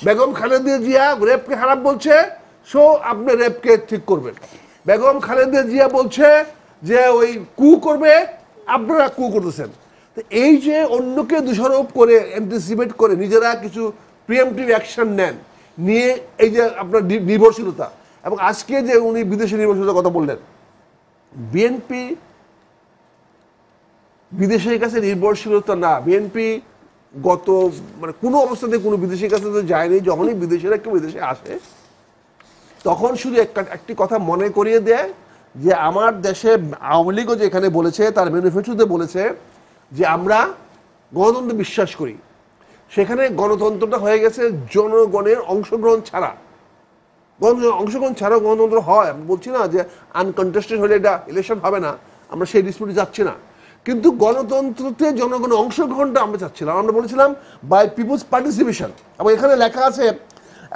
বেগম খালেদা জিয়া রেপকে খারাপ বলছে, সো আপনি রেপকে ঠিক করবেন। বেগম খালেদা জিয়া বলছে যে ওই কু করবে, আপনারা কু করতেছেন। তো এই যে অন্যকে দোষারোপ করে, অ্যান্টিসিপেট করে নিজেরা কিছু প্রিএমটিভ অ্যাকশন নেন, নিয়ে এই যে আপনার নির্ভরশীলতা, এবং আজকে যে উনি বিদেশি নির্ভরশীলতার কথা বললেন, বিএনপি বিদেশের কাছে নির্ভরশীলতা না। বিএনপি গত কোনো অবস্থাতে কোনো বিদেশির কাছে তো যায়নি। যখনই বিদেশিরা কেউ বিদেশে আসে, তখন শুধু একটি কথা মনে করিয়ে দেয় যে আমার দেশে আওয়ামী লীগও যেখানে বলেছে, তার ম্যানিফেস্টোতে বলেছে যে আমরা গণতন্ত্রে বিশ্বাস করি। সেখানে গণতন্ত্রটা হয়ে গেছে জনগণের অংশগ্রহণ ছাড়া। অংশগ্রহণ ছাড়াও গণতন্ত্র হয়, আমি বলছি না যে আনকন্টেস্টেড হলে এটা ইলেকশন হবে না, আমরা সেই ডিসপিউটে যাচ্ছি না। কিন্তু গণতন্ত্রতে জনগণের অংশগ্রহণটা আমরা চাচ্ছিলাম। আমরা বলেছিলাম বাই পিপুলস পার্টিসিপেশন। এবং এখানে লেখা আছে,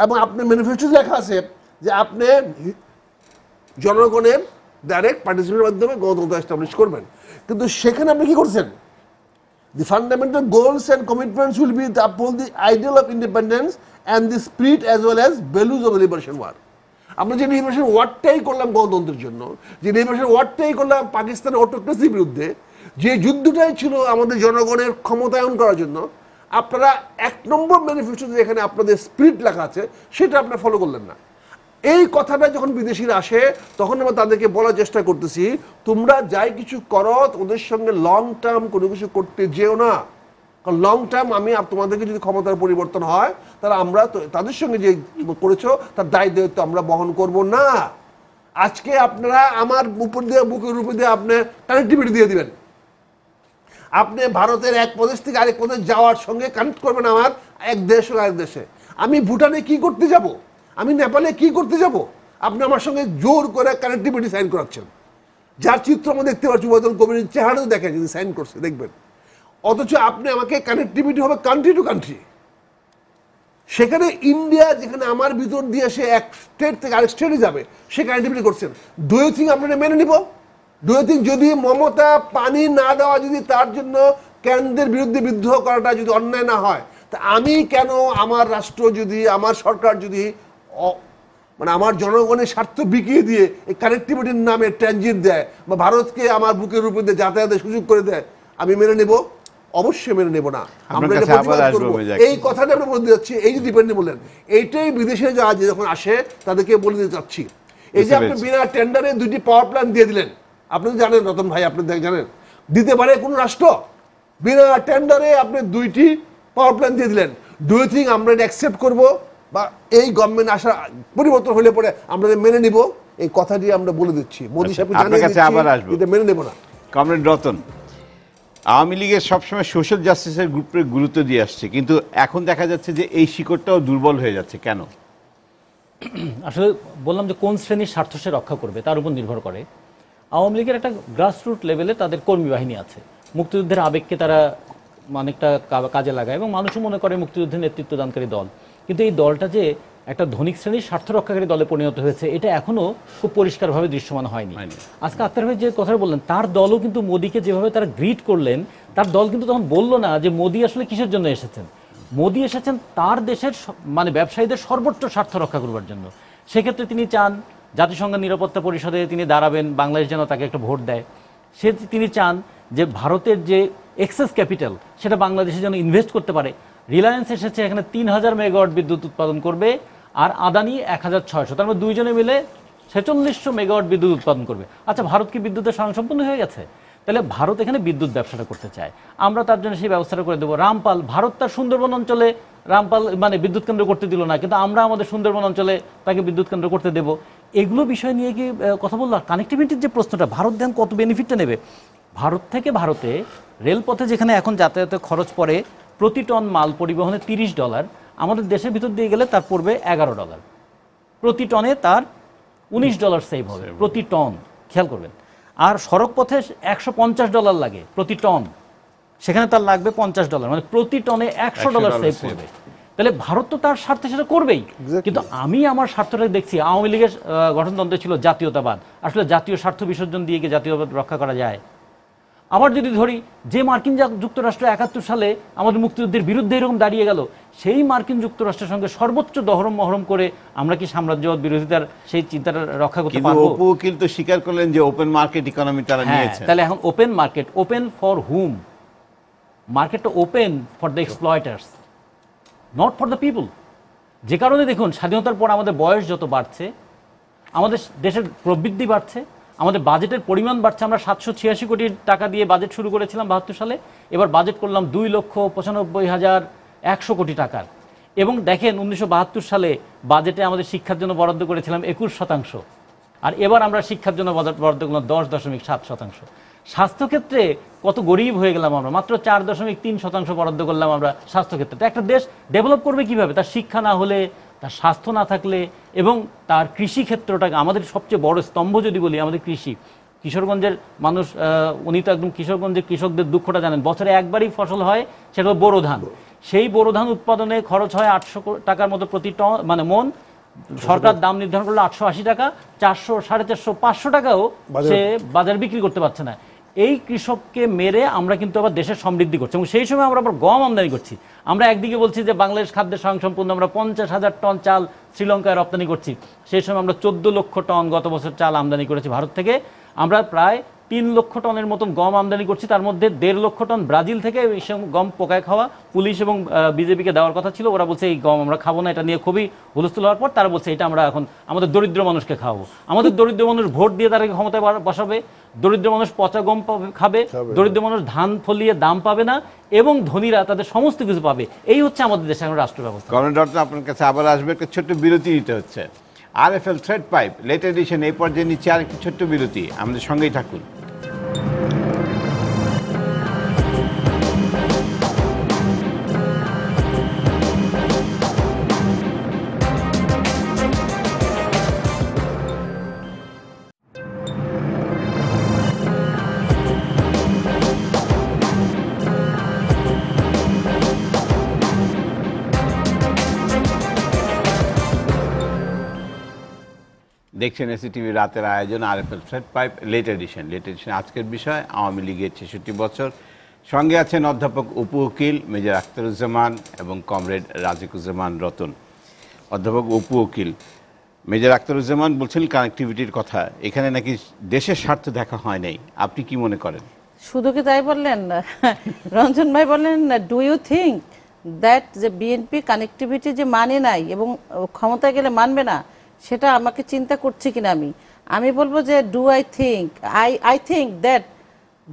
এবং আপনার ম্যানিফেস্টোতে লেখা আছে যে আপনি জনগণের ডাইরেক্ট পার্টিসিপেটের মাধ্যমে গণতন্ত্র এস্টাবলিশ করবেন। কিন্তু সেখানে আপনি কি করছেন? The fundamental goals and commitments will be to uphold the ideal of independence and the spirit as well as values of the liberation war. আমরা যে লিবারেশন ওয়ারটাই করলাম গণতন্ত্রের জন্য, যে লিবারেশন ওয়ারটাই করলাম পাকিস্তানের অটোক্রেসির বিরুদ্ধে, যে যুদ্ধটাই ছিল আমাদের জনগণের ক্ষমতায়ন করার জন্য, আপনারা 1 নম্বর ম্যানিফেস্টোতে যেখানে আপনাদের স্পিরিট লেখা আছে সেটা আপনারা ফলো করলেন না। এই কথাটা যখন বিদেশিরা আসে তখন আমরা তাদেরকে বলার চেষ্টা করতেছি, তোমরা যাই কিছু করো ওদের সঙ্গে লং টার্ম কোনো কিছু করতে যেও না, কারণ লং টার্ম তোমাদেরকে যদি ক্ষমতার পরিবর্তন হয় তাহলে আমরা তাদের সঙ্গে যে করেছো তার দায় দায়িত্ব আমরা বহন করব না। আজকে আপনারা আমার উপর দিয়ে বুকের উপর দিয়ে আপনি কানেক্টিভিটি দিয়ে দিবেন, আপনি ভারতের এক প্রদেশ থেকে আরেক প্রদেশ যাওয়ার সঙ্গে কানেক্ট করবেন আমার এক দেশ ও আরেক দেশে। আমি ভুটানে কি করতে যাব, আমি নেপালে কি করতে যাব, আপনি আমার সঙ্গে জোর করে কানেক্টিভিটি সাইন করাচ্ছেন, যার চিত্র আমরা দেখতে পাচ্ছি ওবায়দুল কবিরের চেহারাও দেখেন যদি সাইন করছে দেখবেন। অথচ আপনি আমাকে কানেক্টিভিটি হবে কান্ট্রি টু কান্ট্রি। সেখানে ইন্ডিয়া যেখানে আমার ভিতর দিয়ে সে এক স্টেট থেকে আরেক স্টেটে যাবে সে কানেক্টিভিটি করছেন। ডু ইউ থিঙ্ক আপনারা মেনে নিব? ডু ইউ থিঙ্ক যদি মমতা পানি না দেওয়া যদি তার জন্য কেন্দ্রের বিরুদ্ধে বিদ্রোহ করাটা যদি অন্যায় না হয়, তা আমি কেন আমার রাষ্ট্র যদি আমার সরকার যদি মানে আমার জনগণের স্বার্থ বিকিয়ে দিয়ে এই কানেক্টিভিটির নামে ট্রানজিট দেয় বা ভারতকে আমার বুকের উপর দিয়ে যাতায়াতের সুযোগ করে দেয়, আমি মেনে নেব? অবশ্যই মেনে নেব না। আমরা এটা প্রতিবাদ করব। এই কথাটা আমরা বলতে যাচ্ছি, এই যে ডিপেন্ডেন্ট বললেন, এইটাই বিদেশে যখন আসে তাদেরকে বলে দিতে চাচ্ছি। এই যে আপনি বিনা টেন্ডারে 2টি পাওয়ার প্ল্যান্ট দিয়ে দিলেন, আপনি জানেন রতন ভাই, আপনি জানেন দিতে পারে কোন রাষ্ট্র? বিনা টেন্ডারে আপনি 2টি পাওয়ার প্ল্যান্ট দিয়ে দিলেন। ডু ইউ থিঙ্ক আমরা এটা অ্যাকসেপ্ট করবো বা এই গভর্নমেন্ট আসা পরিবর্তন হলে পরে আমরা মেনে নিব? এই কথাটি আমরা বলে দিচ্ছি, মোদী সাহেব এটা মেনে নেব না। কমরেড রতন, আওয়ামী লীগের সবসময় সোশ্যাল জাস্টিসের গ্রুপে গুরুত্ব দিয়ে আসছে, কিন্তু এখন দেখা যাচ্ছে যে এই শিকড়টাও দুর্বল হয়ে যাচ্ছে, কেন? আসলে বললাম যে কোন শ্রেণীর স্বার্থ সে রক্ষা করবে তার উপর নির্ভর করে। আওয়ামী লীগের একটা গ্রাসরুট লেভেলে তাদের কর্মী বাহিনী আছে, মুক্তিযুদ্ধের আবেগকে তারা অনেকটা কাজে লাগায় এবং মানুষও মনে করে মুক্তিযুদ্ধের নেতৃত্ব দানকারী দল। কিন্তু এই দলটা যে একটা ধনিক শ্রেণীর স্বার্থ রক্ষাকারী দলে পরিণত হয়েছে এটা এখনো খুব পরিষ্কারভাবে দৃশ্যমান হয়নি। আজকে আক্তার ভাই যে কথা বললেন, তার দলও কিন্তু মোদীকে যেভাবে তারা গ্রিট করলেন, তার দল কিন্তু তখন বললো না যে মোদী আসলে কিসের জন্য এসেছেন। মোদী এসেছেন তার দেশের মানে ব্যবসায়ীদের সর্বোচ্চ স্বার্থ রক্ষা করবার জন্য। সেক্ষেত্রে তিনি চান জাতিসংঘ নিরাপত্তা পরিষদে তিনি দাঁড়াবেন, বাংলাদেশ যেন তাকে একটা ভোট দেয়। তিনি চান যে ভারতের যে এক্সেস ক্যাপিটাল সেটা বাংলাদেশে যেন ইনভেস্ট করতে পারে। রিলায়েন্স এসেছে এখানে 3000 মেগাওয়াট বিদ্যুৎ উৎপাদন করবে, আর আদানি 1600, তার মধ্যে দুইজনে মিলে 4600 মেগাওয়াট বিদ্যুৎ উৎপাদন করবে। আচ্ছা, ভারত কি বিদ্যুতের স্বয়ংসম্পূর্ণ হয়ে গেছে? তাহলে ভারত এখানে বিদ্যুৎ ব্যবসাটা করতে চায়, আমরা তার জন্য সেই ব্যবস্থাটা করে দেবো। রামপাল, ভারত তার সুন্দরবন অঞ্চলে রামপাল মানে বিদ্যুৎ কেন্দ্র করতে দিল না, কিন্তু আমরা আমাদের সুন্দরবন অঞ্চলে তাকে বিদ্যুৎ কেন্দ্র করতে দেব। এগুলো বিষয় নিয়ে কি কথা বললো? আর কানেক্টিভিটির যে প্রশ্নটা, ভারত দেন কত বেনিফিটটা নেবে? ভারত থেকে ভারতে রেলপথে যেখানে এখন যাতায়াতের খরচ পড়ে প্রতি টন মাল পরিবহনে $30, আমাদের দেশের ভিতর দিয়ে গেলে তার পড়বে $11। প্রতি টনে তার $19 সেভ হবে প্রতি টন, খেয়াল করবেন। আর সড়ক পথে $150 লাগে প্রতি টন, সেখানে তার লাগবে $50, মানে প্রতি টনে $100 সেভ করবে। তাহলে ভারত তো তার স্বার্থে সেটা করবেই, কিন্তু আমি আমার স্বার্থটা দেখছি। আওয়ামী লীগের গঠনতন্ত্রে ছিল জাতীয়তাবাদ, আসলে জাতীয় স্বার্থ বিসর্জন দিয়ে কি জাতীয়তাবাদ রক্ষা করা যায়? আবার যদি ধরি যে মার্কিন যুক্তরাষ্ট্র 71 সালে আমাদের মুক্তিযুদ্ধের বিরুদ্ধে এরকম দাঁড়িয়ে গেল, সেই মার্কিন যুক্তরাষ্ট্রের সঙ্গে সর্বোচ্চ দহরম মহরম করে আমরা কি সাম্রাজ্যবাদ বিরোধিতার সেই চিন্তাটা রক্ষা করতে পারবো? অপু কিন্তু স্বীকার করলেন যে ওপেন মার্কেট ইকোনমি তারা নিয়েছে। তাহলে এখন open market, open for hmm? মার্কেটটা open for the exploiters, not for the people. যে কারণে দেখুন স্বাধীনতার পর আমাদের বয়স যত বাড়ছে, আমাদের দেশের প্রবৃদ্ধি বাড়ছে, আমাদের বাজেটের পরিমাণ বাড়ছে। আমরা 786 কোটি টাকা দিয়ে বাজেট শুরু করেছিলাম 72 সালে, এবার বাজেট করলাম 2,95,100 কোটি টাকার। এবং দেখেন 1972 সালে বাজেটে আমাদের শিক্ষার জন্য বরাদ্দ করেছিলাম 21%, আর এবার আমরা শিক্ষার জন্য বরাদ্দ করলাম 10.7%। স্বাস্থ্যক্ষেত্রে কত গরিব হয়ে গেলাম আমরা, মাত্র 4.3% বরাদ্দ করলাম আমরা স্বাস্থ্যক্ষেত্রে। একটা দেশ ডেভেলপ করবে কিভাবে? তার শিক্ষা না হলে, তার স্বাস্থ্য না থাকলে, এবং তার কৃষি ক্ষেত্রটাকে, আমাদের সবচেয়ে বড় স্তম্ভ যদি বলি আমাদের কৃষি। কিশোরগঞ্জের মানুষ, উনি তো একদম কিশোরগঞ্জের কৃষকদের দুঃখটা জানেন। বছরে একবারই ফসল হয়, সেটা হলো বোরো ধান। সেই বোরো ধান উৎপাদনে খরচ হয় 800 টাকার মতো প্রতি টন, মানে মন। সরকার দাম নির্ধারণ করলো 880 টাকা, 400, 450, 500 টাকাও সে বাজারে বিক্রি করতে পারছে না। এই কৃষককে মেরে আমরা কিন্তু আবার দেশের সমৃদ্ধি করছি, এবং সেই সময় আমরা আবার গম আমদানি করছি। আমরা একদিকে বলছি যে বাংলাদেশ খাদ্যের স্বয়ংসম্পূর্ণ, আমরা 50,000 টন চাল শ্রীলঙ্কায় রপ্তানি করছি। সেই সময় আমরা 14 লক্ষ টন গত বছর চাল আমদানি করেছি ভারত থেকে। আমরা প্রায় 3 লক্ষ টনের মতন গম আমদানি করছি, তার মধ্যে 1.5 লক্ষ টন ব্রাজিল থেকে। এই গম পোকায় খাওয়া, পুলিশ এবং বিজেপিকে দেওয়ার কথা ছিল, ওরা বলছে এই গম আমরা খাবো না। এটা নিয়ে খুবই হুলস্থুল হওয়ার পর তারা বলছে এটা আমরা এখন আমাদের দরিদ্র মানুষকে খাওয়াবো। আমাদের দরিদ্র মানুষ ভোট দিয়ে তাদেরকে ক্ষমতায় বসাবে, দরিদ্র মানুষ পচা গম খাবে, দরিদ্র মানুষ ধান ফলিয়ে দাম পাবে না, এবং ধনীরা তাদের সমস্ত কিছু পাবে। এই হচ্ছে আমাদের দেশের এখন রাষ্ট্র ব্যবস্থা। কর্ণধার আপনার কাছে আবার আসবে, একটা ছোট্ট বিরতি নিতে হচ্ছে। RFL thread pipe late edition এই পর্যায়ে নিচ্ছে আর একটি ছোট্ট বিরতি, আমাদের সঙ্গেই থাকুন। দেখছেন এসিটিভি রাতের আয়োজন RFL thread pipe late edition. আজকের বিষয় আওয়ামী লীগের 66 বছর। সঙ্গে আছেন অধ্যাপক উপু উকিল মেজর আখতারুজ্জামান এবং কমরেড রাজিকুজ্জামান রতন। অধ্যাপক উপু উকিল মেজর আখতারুজ্জামান বলছেন কানেক্টিভিটির কথা, এখানে নাকি দেশের স্বার্থ দেখা হয় নাই, আপনি কি মনে করেন? শুধু কি তাই বললেন? রঞ্জন ভাই বললেন ডু ইউ থিঙ্ক দ্যাট যে বিএনপি কানেক্টিভিটি যে মানে নাই এবং ক্ষমতায় গেলে মানবে না, সেটা আমাকে চিন্তা করছি কিনা আমি বলবো যে ডু আই থিঙ্ক দ্যাট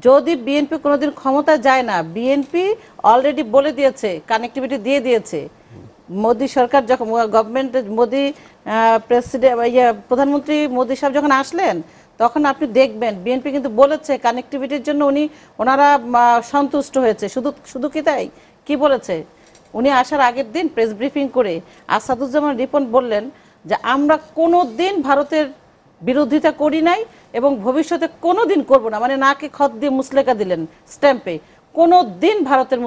যদি বিএনপি কোনোদিন ক্ষমতায় যায় না, বিএনপি অলরেডি বলে দিয়েছে, কানেক্টিভিটি দিয়ে দিয়েছে। মোদি সরকার যখন গভর্নমেন্ট মোদি প্রধানমন্ত্রী মোদি সাহেব যখন আসলেন, তখন আপনি দেখবেন বিএনপি কিন্তু বলেছে কানেক্টিভিটির জন্য ওনারা সন্তুষ্ট হয়েছে। শুধু কি তাই, কি বলেছে উনি আসার আগের দিন প্রেস ব্রিফিং করে আসাদুজ্জামান রিপন বললেন যে আমরা কোনো দিন ভারতের বিরোধিতা করি নাই এবং ভবিষ্যতে কোনো দিন করবো না, মানে নাকে খত দিয়ে মুসলেকা দিলেন স্ট্যাম্পে, কোনো দিন ভারতের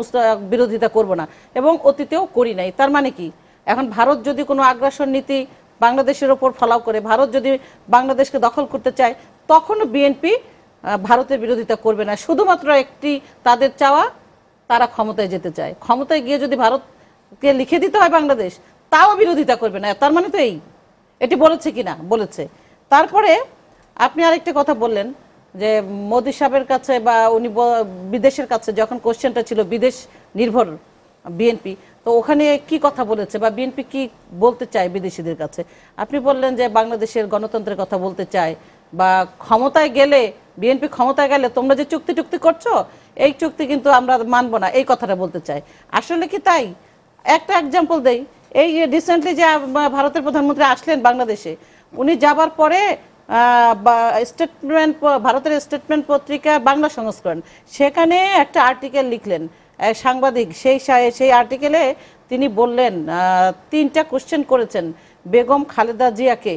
বিরোধিতা করব না এবং অতীতেও করি নাই। তার মানে কি, এখন ভারত যদি কোনো আগ্রাসন নীতি বাংলাদেশের ওপর ফলাও করে, ভারত যদি বাংলাদেশকে দখল করতে চায়, তখনও বিএনপি ভারতের বিরোধিতা করবে না। শুধুমাত্র একটি তাদের চাওয়া, তারা ক্ষমতায় যেতে চায়। ক্ষমতায় গিয়ে যদি ভারতকে লিখে দিতে হয় বাংলাদেশ, তাও বিরোধিতা করবে না। তার মানে তো এটি বলেছে কিনা, বলেছে। তারপরে আপনি আরেকটা কথা বললেন যে মোদি সাহেবের কাছে বা উনি বিদেশের কাছে যখন কোশ্চেনটা ছিল বিদেশ নির্ভর বিএনপি, তো ওখানে কি কথা বলেছে বা বিএনপি কি বলতে চায় বিদেশিদের কাছে? আপনি বললেন যে বাংলাদেশের গণতন্ত্রের কথা বলতে চায়, বা ক্ষমতায় গেলে বিএনপি ক্ষমতায় গেলে তোমরা যে চুক্তি করছো, এই চুক্তি কিন্তু আমরা মানবো না, এই কথাটা বলতে চায়। আসলে কি তাই? একটা এক্সাম্পল দেই, এই রিসেন্টলি যে ভারতের প্রধানমন্ত্রী আসলেন বাংলাদেশে, উনি যাবার পরে ভারতের স্টেটমেন্ট পত্রিকা বাংলা সংস্করণ, সেখানে একটা আর্টিকেল লিখলেন সাংবাদিক। সেই আর্টিকেলে তিনি বললেন, 3টা কোশ্চেন করেছেন বেগম খালেদা জিয়াকে,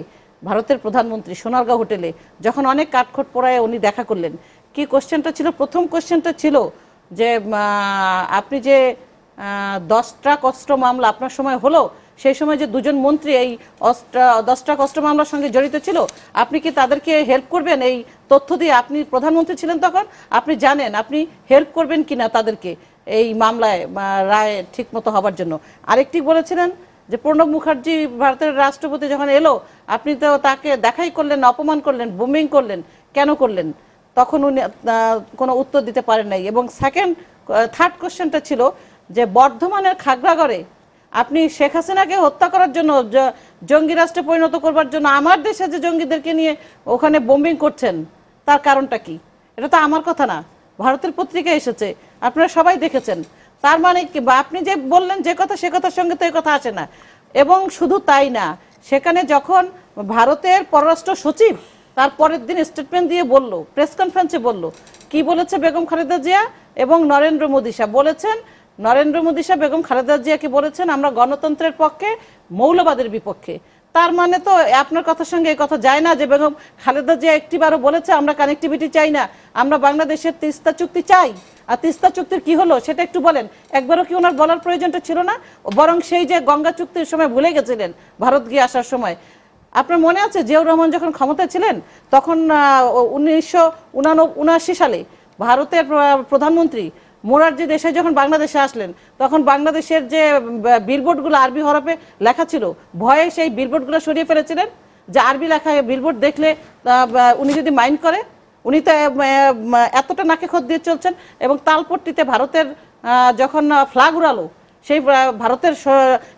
ভারতের প্রধানমন্ত্রী সোনারগাঁও হোটেলে যখন অনেক কাঠখোট পোড়ায় উনি দেখা করলেন। কি কোশ্চেনটা ছিল? প্রথম কোশ্চেনটা ছিল যে আপনি যে 10 ট্রাক অস্ত্র মামলা আপনার সময় হলো, সেই সময় যে 2জন মন্ত্রী এই 10 ট্রাক অস্ত্র মামলার সঙ্গে জড়িত ছিল, আপনি কি তাদেরকে হেল্প করবেন? এই তথ্য দিয়ে আপনি প্রধানমন্ত্রী ছিলেন তখন, আপনি জানেন, আপনি হেল্প করবেন কিনা তাদেরকে এই মামলায় রায় ঠিক মতো হবার জন্য? আরেকটি বলেছিলেন যে প্রণব মুখার্জি ভারতের রাষ্ট্রপতি যখন এলো, আপনি তো তাকে দেখাই করলেন, অপমান করলেন, বুমিং করলেন, কেন করলেন? তখন উনি কোনো উত্তর দিতে পারেন নাই। এবং থার্ড কোশ্চেনটা ছিল যে বর্ধমানের খাগড়াগড়ে আপনি শেখ হাসিনাকে হত্যা করার জন্য, জঙ্গি রাষ্ট্রে পরিণত করবার জন্য আমার দেশে যে জঙ্গিদেরকে নিয়ে ওখানে বোম্বিং করছেন, তার কারণটা কি? এটা তো আমার কথা না, ভারতের পত্রিকায় এসেছে, আপনারা সবাই দেখেছেন। তার মানে কি, আপনি যে বললেন যে কথা, সে কথার সঙ্গে তো এই কথা আসে না। এবং শুধু তাই না, সেখানে যখন ভারতের পররাষ্ট্র সচিব তার পরের দিন স্টেটমেন্ট দিয়ে বলল, প্রেস কনফারেন্সে বলল, কি বলেছে বেগম খালেদা জিয়া এবং নরেন্দ্র মোদী সাহেব বলেছেন, নরেন্দ্র মোদী সাহেব বেগম খালেদা জিয়াকে বলেছেন আমরা গণতন্ত্রের পক্ষে, মৌলবাদের বিপক্ষে। তার মানে তো আপনার কথার সঙ্গে এই কথা যায় না যে বেগম খালেদা জিয়া একটিবারও বলেছে আমরা কানেক্টিভিটি চাই না, আমরা বাংলাদেশের তিস্তা চুক্তি চাই। আর তিস্তা চুক্তির কি হলো সেটা একটু বলেন। একবারও কি ওনার বলার প্রয়োজনটা ছিল না? বরং সেই যে গঙ্গা চুক্তির সময় ভুলে গেছিলেন ভারত গিয়ে আসার সময়। আপনার মনে আছে জিয়াউর রহমান যখন ক্ষমতায় ছিলেন তখন 1979 সালে ভারতের প্রধানমন্ত্রী মোরারজি দেশাই যখন বাংলাদেশে আসলেন তখন বাংলাদেশের যে বিলবোর্ডগুলো আরবি হরফে লেখা ছিল, ভয়ে সেই বিলবোর্ডগুলো সরিয়ে ফেলেছিলেন যে আরবি লেখা বিলবোর্ড দেখলে উনি যদি মাইন্ড করে। উনি তো এতটা নাকে খত দিয়ে চলছেন। এবং তালপট্টিতে ভারতের যখন ফ্ল্যাগ উড়ালো, সেই ভারতের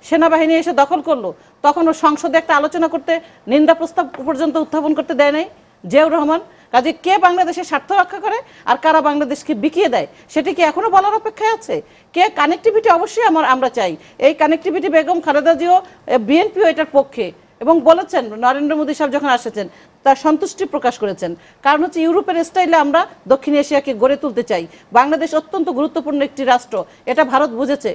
সেনাবাহিনী এসে দখল করলো, তখন ও সংসদে একটা আলোচনা করতে, নিন্দা প্রস্তাব পর্যন্ত উত্থাপন করতে দেয় নাই জিয়াউর রহমান। কাজে কে বাংলাদেশের স্বার্থ রক্ষা করে আর কারা বাংলাদেশকে বিকিয়ে দেয় সেটা কি এখনো বলার অপেক্ষায় আছে? কে কানেক্টিভিটি অবশ্যই আমরা চাই। এই কানেক্টিভিটি বেগম খালেদা জিও, বিএনপিও এটার পক্ষে, এবং বলেছেন নরেন্দ্র মোদী সাহেব যখন আসেছেন তার সন্তুষ্টি প্রকাশ করেছেন। কারণ হচ্ছে ইউরোপের স্টাইলে আমরা দক্ষিণ এশিয়াকে গড়ে তুলতে চাই। বাংলাদেশ অত্যন্ত গুরুত্বপূর্ণ একটি রাষ্ট্র, এটা ভারত বুঝেছে।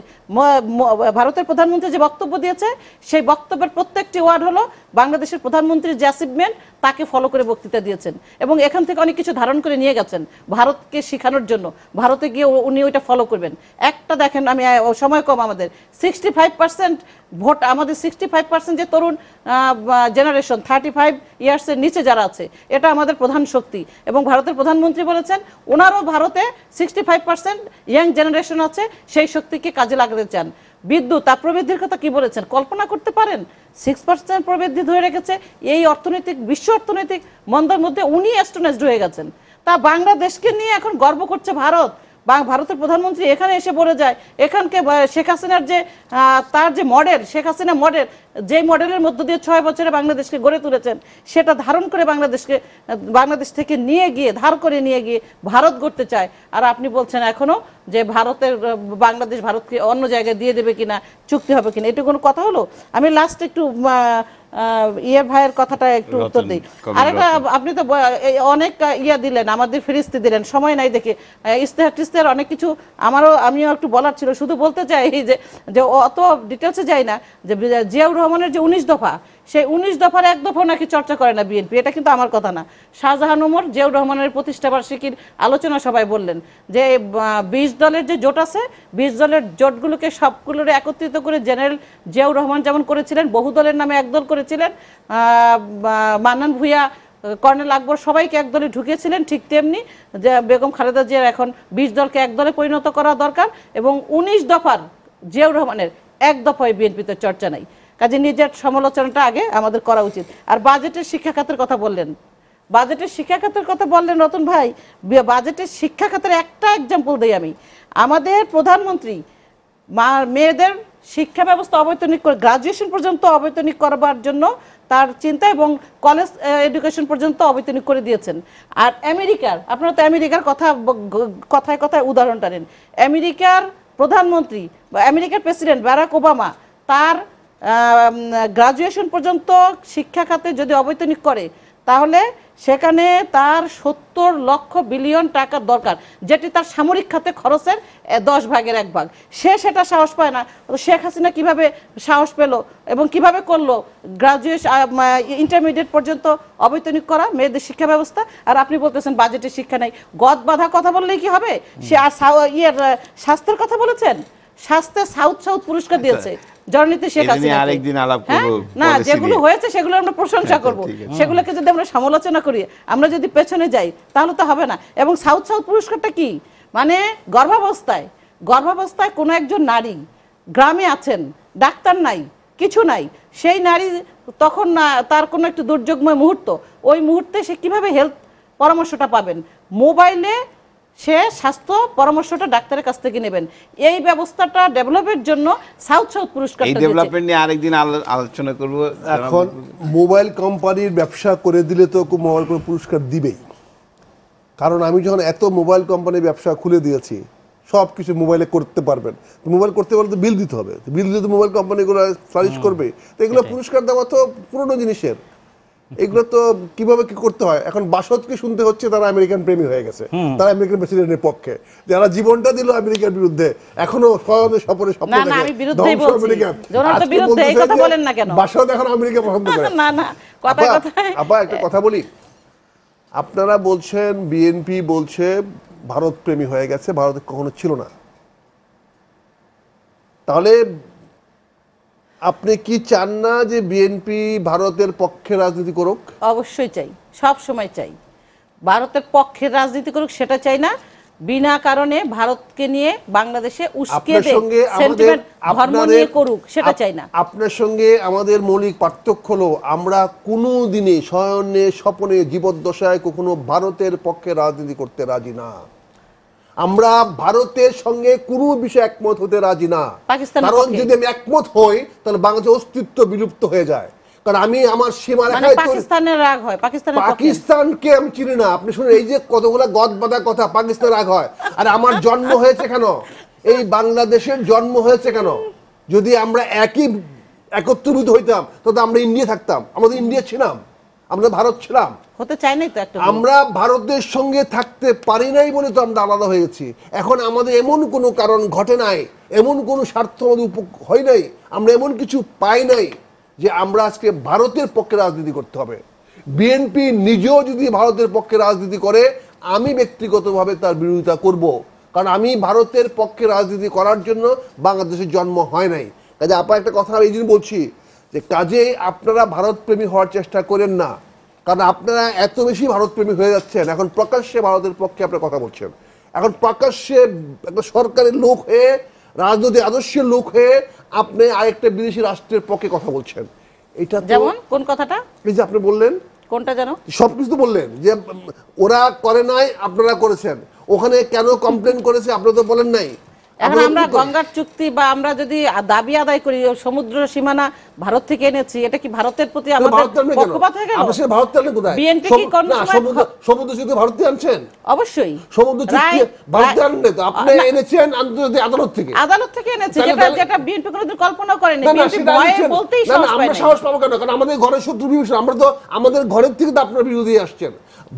ভারতের প্রধানমন্ত্রী যে বক্তব্য দিয়েছে সেই বক্তব্যের প্রত্যেকটি ওয়ার্ড হলো বাংলাদেশের প্রধানমন্ত্রীর যে অ্যাচিভমেন্ট তাকে ফলো করে বক্তৃতা দিয়েছেন এবং এখান থেকে অনেক কিছু ধারণ করে নিয়ে গেছেন ভারতকে শেখানোর জন্য। ভারতে গিয়ে উনি ওইটা ফলো করবেন। একটা দেখেন, আমি সময় কম, আমাদের 65% ভোট, আমাদের 65% যে তরুণ জেনারেশন 35 ইয়ার্সের নিচে যারা আছে, এটা আমাদের প্রধান শক্তি। এবং ভারতের প্রধানমন্ত্রী বলেছেন ওনারও ভারতে 65% ইয়াং জেনারেশন আছে, সেই শক্তিকে কাজে লাগাতে চান। বিদ্যুৎ আর প্রবৃদ্ধির কথা কি বলেছেন কল্পনা করতে পারেন? 6% প্রবৃদ্ধি ধরে রেখেছে। এই অর্থনৈতিক, বিশ্ব অর্থনৈতিক মন্দার মধ্যে উনি অ্যাস্ট্রোনাইজড হয়ে গেছেন। তা বাংলাদেশকে নিয়ে এখন গর্ব করছে ভারত। ভারতের প্রধানমন্ত্রী এখানে এসে বলে যায় এখানকে শেখ হাসিনার যে তার যে মডেল, শেখ হাসিনা মডেল, যেই মডেলের মধ্য দিয়ে 6 বছরে বাংলাদেশকে গড়ে তুলেছেন সেটা ধারণ করে বাংলাদেশ থেকে নিয়ে গিয়ে, ধার করে নিয়ে গিয়ে ভারত গড়তে চায়। আর আপনি বলছেন এখনো যে বাংলাদেশ ভারতকে অন্য জায়গায় দিয়ে দেবে কিনা, চুক্তি হবে কিনা, এটা কোনো কথা হলো? আমি লাস্ট একটু ভাইয়ের কথাটা একটু উত্তর দিই। আরেকটা, আপনি তো অনেক দিলেন, আমাদের ফিরিস্তি দিলেন, সময় নাই দেখে ইস্তেহার অনেক কিছু আমিও একটু বলার ছিল। শুধু বলতে চাই যে অত ডিটেলসে যাই না, যে জিয়াউর রহমানের যে 19 দফা, সেই 19 দফার এক দফা নাকি চর্চা করে না বিএনপি, এটা কিন্তু আমার কথা না। শাহজাহান ওমর জিয়াউর রহমানের প্রতিষ্ঠাবার্ষিকীর আলোচনা সবাই বললেন যে 20 দলের যে জোট আছে, 20 দলের জোটগুলোকে সবগুলোর একত্রিত করে জেনারেল জিয়াউর রহমান যেমন করেছিলেন, বহু দলের নামে একদল করেছিলেন, মান্নান ভূঁইয়া, কর্নেল আকবর সবাইকে এক দলে ঢুকিয়েছিলেন, ঠিক তেমনি যে বেগম খালেদা জিয়ার এখন 20 দলকে এক দলে পরিণত করা দরকার। এবং 19 দফার জিয়াউর রহমানের এক দফায় বিএনপিতে চর্চা নাই। কাজে নিজের সমালোচনাটা আগে আমাদের করা উচিত। আর বাজেটের শিক্ষা খাতের কথা বললেন, রতন ভাই, বাজেটের শিক্ষা খাতের একটা এক্সাম্পল দিই আমি। আমাদের প্রধানমন্ত্রী মেয়েদের শিক্ষা ব্যবস্থা অবৈতনিক করে, গ্রাজুয়েশন পর্যন্ত অবৈতনিক করবার জন্য তার চিন্তা, এবং কলেজ এডুকেশন পর্যন্ত অবৈতনিক করে দিয়েছেন। আর আমেরিকার, আপনারা তো আমেরিকার কথায় কথায় উদাহরণ টানেন, আমেরিকার প্রধানমন্ত্রী বা আমেরিকার প্রেসিডেন্ট বারাক ওবামা তার গ্রাজুয়েশন পর্যন্ত শিক্ষা খাতে যদি অবৈতনিক করে তাহলে সেখানে তার 70 লক্ষ বিলিয়ন টাকার দরকার, যেটি তার সামরিক খাতে খরচের 10 ভাগের 1 ভাগ। সেটা সাহস পায় না। শেখ হাসিনা কিভাবে সাহস পেল এবং কিভাবে করলো গ্রাজুয়েশন, ইন্টারমিডিয়েট পর্যন্ত অবৈতনিক করা মেয়েদের শিক্ষা ব্যবস্থা? আর আপনি বলতেছেন বাজেটের শিক্ষা নাই। গদ বাঁধা কথা বললেই কি হবে? সে আর স্বাস্থ্যের কথা বলেছেন, স্বাস্থ্যে সাউথ পুরস্কার দিয়েছে জননীতি শেখ হাসিনা। না, যেগুলো হয়েছে সেগুলো আমরা প্রশংসা করব, সেগুলোকে যদি আমরা সমালোচনা করি, আমরা যদি পেছনে যাই তাহলে তো হবে না। এবং সাউথ পুরস্কারটা কি? মানে গর্ভাবস্থায় কোনো একজন নারী গ্রামে আছেন, ডাক্তার নাই, কিছু নাই, সেই নারী তখন তার কোনো একটু দুর্যোগময় মুহূর্ত, ওই মুহূর্তে সে কিভাবে হেলথ পরামর্শটা পাবেন? মোবাইলে সে স্বাস্থ্য পরামর্শটা ডাক্তারের কাছ থেকে নেবেন। এই ব্যবস্থাটা ডেভেলপের জন্য সাউথ পুরস্কার। এই ডেভেলপমেন্ট নিয়ে আরেকদিন আলোচনা করব। এখন মোবাইল কোম্পানির ব্যবসা করে দিলে তো মোবাইল করে পুরস্কার দিবেই, কারণ আমি যখন এত মোবাইল কোম্পানির ব্যবসা খুলে দিয়েছি, সব কিছু মোবাইলে করতে পারবেন, মোবাইল করতে পারলে তো বিল দিতে হবে, বিল দিলে তো মোবাইল কোম্পানিগুলো ফ্লারিশ করবে। তো এগুলো পুরস্কার দেওয়া তো পুরনো জিনিসের, এগুলো তো কিভাবে কি করতে হয়। এখন বাসদকে শুনতে হচ্ছে তারা আমেরিকান প্রেমী হয়ে গেছে, তারা আমেরিকান প্রেসিডেন্টের পক্ষে, যারা জীবনটা দিল আমেরিকার বিরুদ্ধে, এখনো স্বপ্নে স্বপ্ন দেখে বাসদ এখন আমেরিকা পছন্দ করে। আপা একটা কথা বলি, আপনারা বলছেন, বিএনপি বলছে ভারত প্রেমী হয়ে গেছে, ভারতে কখনো ছিল না। তাহলে আপনি কি চান না যে বিএনপি ভারতের পক্ষে রাজনীতি করুক? অবশ্যই চাই, সব সময় চাই ভারতের পক্ষে রাজনীতি করুক, সেটা চাই না। বিনা কারণে ভারতকে নিয়ে বাংলাদেশে উস্কে আপনার সঙ্গে সেন্টিমেন্ট ধর্ম নিয়ে করুক, সেটা চাই না। আপনার সঙ্গে আমাদের মৌলিক পার্থক্য হলো আমরা কোনো দিনে শয়নে স্বপনে জীবদ্দশায় কখনো ভারতের পক্ষে রাজনীতি করতে রাজি না। আমরা ভারতের সঙ্গে কোনো বিষয়ে একমত হতে রাজি না, কারণ যদি আমি একমত হই তাহলে বাংলাদেশের অস্তিত্ব বিলুপ্ত হয়ে যায়। কারণ আমি আমার সীমা রেখায় পাকিস্তানের রাগ হয়, পাকিস্তানকে আমি চিনি না। আপনি শুনুন, এই যে কতগুলা গদ বাঁধা কথা, পাকিস্তান রাগ হয়। আর আমার জন্ম হয়েছে কেন, এই বাংলাদেশের জন্ম হয়েছে কেন? যদি আমরা একত্রিত হইতাম তাহলে আমরা ইন্ডিয়া থাকতাম, আমাদের ইন্ডিয়া ছিলাম, আমরা ভারত ছিলাম, হতে চাই নাই তো একটা। আমরা ভারতের সঙ্গে থাকতে পারি নাই বলে তো আমরা আলাদা হয়ে গেছি। এখন আমাদের এমন কোনো কারণ ঘটে নাই, এমন কোনো স্বার্থ আমাদের হয় নাই, আমরা এমন কিছু পাই নাই যে আমরা আজকে ভারতের পক্ষে রাজনীতি করতে হবে। বিএনপি নিজেও যদি ভারতের পক্ষে রাজনীতি করে, আমি ব্যক্তিগতভাবে তার বিরোধিতা করব, কারণ আমি ভারতের পক্ষে রাজনীতি করার জন্য বাংলাদেশের জন্ম হয় নাই। কাজে আপনার একটা কথা আমি এই জন্য বলছি যে কাজে আপনারা ভারতপ্রেমী হওয়ার চেষ্টা করেন না, কারণ আপনারা এত বেশি ভারতপ্রেমী হয়ে যাচ্ছেন। এখন প্রকাশ্যে ভারতের পক্ষে আপনারা কথা বলছেন, এখন প্রকাশ্যে একটা সরকারের লোক হয়ে, রাজনৈতিক আদর্শের লোক হয়ে আপনি আরেকটা বিদেশি রাষ্ট্রের পক্ষে কথা বলছেন। এটা যেমন কোন কথাটা, এই যে আপনি বললেন, কোনটা জানো, সবকিছু তো বললেন যে ওরা করে নাই, আপনারা করেছেন। ওখানে কেন কমপ্লেন করেছে আপনারা তো বলেন নাই। এখন আমরা গঙ্গার চুক্তি বা আমরা যদি দাবি আদায় করি সমুদ্র সীমানা ভারত থেকে এনেছি, এটা কি ভারতের প্রতি আমাদের পক্ষপাত হয়ে গেল? আপনি ভারত টানলে কোথায়? বিএনপি কি কোন সমুদ্র চুক্তি ভারত থেকে আনছেন? অবশ্যই সমুদ্র চুক্তি ভারত আনলে তো আপনি এনেছেন আন্তর্জাতিক আদালত থেকে এনেছে, যেটা বিএনপি কোনোদিন কল্পনা করেনি। বিএনপি ভয়ে বলতেই সাহস পায় না। আমরা সাহস পাবো কেন? কারণ আমাদের ঘরের শত্রু বিভীষণ, আমরা তো আমাদের ঘরের থেকে তো আপনার বিরোধী আসছেন।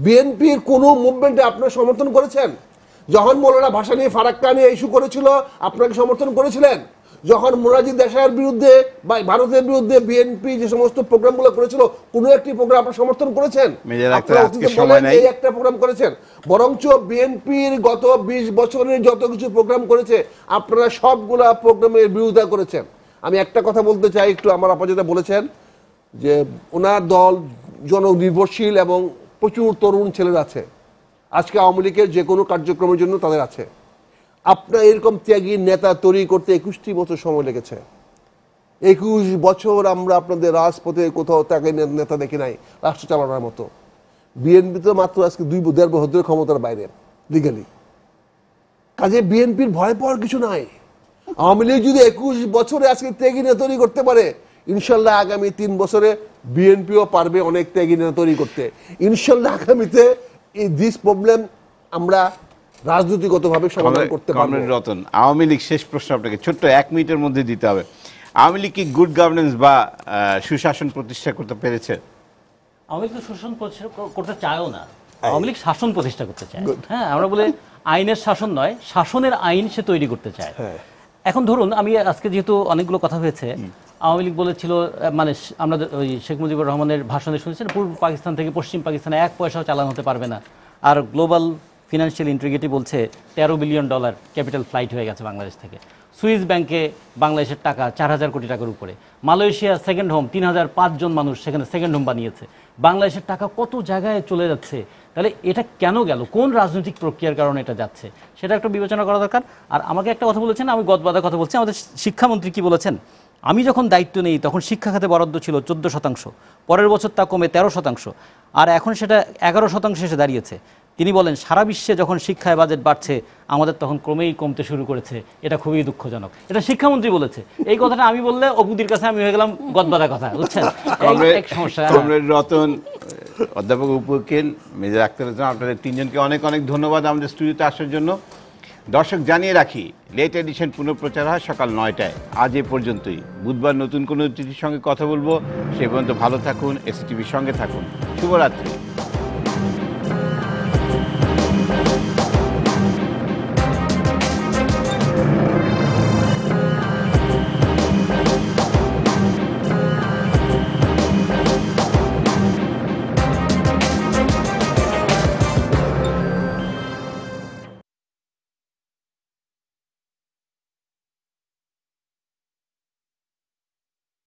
বিএনপির কোনো মুভমেন্টে আপনারা সমর্থন করেছেন? যখন মৌলানা ভাষা নিয়ে ফারাক্কা নিয়ে ইস্যু করেছিল আপনাকে সমর্থন করেছিলেন? যখন মোরারজি দেশাইয়ের বিরুদ্ধে বা ভারতের বিরুদ্ধে বিএনপি যে সমস্ত প্রোগ্রামগুলো করেছিল, কোনো একটি প্রোগ্রাম আপনারা সমর্থন করেছেন? এই একটা প্রোগ্রাম করেছেন। বরঞ্চ বিএনপির গত 20 বছরের যত কিছু প্রোগ্রাম করেছে আপনারা সবগুলা প্রোগ্রামের বিরোধিতা করেছেন। আমি একটা কথা বলতে চাই, একটু আমার আপা যেটা বলেছেন যে ওনার দল জননির্ভরশীল এবং প্রচুর তরুণ ছেলেরা আছে, আজকে আওয়ামী লীগের যে কোনো কার্যক্রমের জন্য তাদের আছে। আপনার এরকম ত্যাগী নেতা তৈরি করতে 21টি বছর সময় লেগেছে। 21 বছর আমরা আপনাদের রাজপথে কোথাও ত্যাগী নেতা দেখি নাই রাষ্ট্র চালানোর মতো। বিএনপি তো মাত্র আজকে 2.5 বছরের ক্ষমতার বাইরে লিগালি। কাজে বিএনপির ভয় পাওয়ার কিছু নাই। আওয়ামী লীগ যদি 21 বছরে আজকে ত্যাগী নেতা তৈরি করতে পারে, ইনশাল্লাহ আগামী 3 বছরে বিএনপিও পারবে অনেক ত্যাগী নেতা তৈরি করতে। ইনশাল্লাহ আগামীতে দিস প্রবলেম আমরা রাজনৈতিকভাবে সমাধান করতে পারবো। রতন, আওয়ামী লীগ, শেষ প্রশ্ন আপনাকে ছোট্ট 1 মিনিটের মধ্যে দিতে হবে। আওয়ামী লীগ কি গুড গভর্নেন্স বা সুশাসন প্রতিষ্ঠা করতে পেরেছে? আওয়ামী লীগ তো শাসন করতে চায়ও না, আওয়ামী লীগ শাসন প্রতিষ্ঠা করতে চায়। হ্যাঁ, আমরা বলে আইনের শাসন নয়, শাসনের আইন সে তৈরি করতে চায়। এখন ধরুন, আমি আজকে যেহেতু অনেকগুলো কথা হয়েছে, আওয়ামী লীগ বলেছিল, মানে আমরা ওই শেখ মুজিবুর রহমানের ভাষণে শুনেছেন পূর্ব পাকিস্তান থেকে পশ্চিম পাকিস্তানে 1 পয়সাও চালান হতে পারবে না। আর গ্লোবাল ফিনান্সিয়াল ইন্টিগ্রিটি বলছে $13 বিলিয়ন ক্যাপিটাল ফ্লাইট হয়ে গেছে বাংলাদেশ থেকে। সুইস ব্যাংকে বাংলাদেশের টাকা 4000 কোটি টাকার উপরে। মালয়েশিয়া সেকেন্ড হোম, 3005 জন মানুষ সেখানে সেকেন্ড হোম বানিয়েছে। বাংলাদেশের টাকা কত জায়গায় চলে যাচ্ছে। তাহলে এটা কেন গেল, কোন রাজনৈতিক প্রক্রিয়ার কারণে এটা যাচ্ছে, সেটা একটা বিবেচনা করা দরকার। আর আমাকে একটা কথা বলেছেন, আমি গদবাদা কথা বলছি, আমাদের শিক্ষামন্ত্রী কি বলেছেন, আমি যখন দায়িত্ব নেই তখন শিক্ষা খাতে বরাদ্দ ছিল 14%, পরের বছর তা কমে 13%, আর এখন সেটা 11% এসে দাঁড়িয়েছে। তিনি বলেন সারা বিশ্বে যখন শিক্ষায় বাজেট বাড়ছে আমাদের তখন ক্রমেই কমতে শুরু করেছে, এটা খুবই দুঃখজনক। এটা শিক্ষামন্ত্রী বলেছে। এই কথাটা আমি বললে অপুদির কাছে আমি হয়ে গেলাম গদবাদা কথা, বুঝছেন? এক সমস্যা। রতন, অধ্যাপক উকিল, মেজর আক্তার হোসেন, আপনাদের 3জনকে অনেক অনেক ধন্যবাদ আমাদের স্টুডিওতে আসার জন্য। দর্শক জানিয়ে রাখি, লেট এডিশন পুনঃপ্রচার হয় সকাল 9টায়। আজ এ পর্যন্তই। বুধবার নতুন কোনো অতিথির সঙ্গে কথা বলবো। সে পর্যন্ত ভালো থাকুন, এসিটিভির সঙ্গে থাকুন। শুভরাত্রি।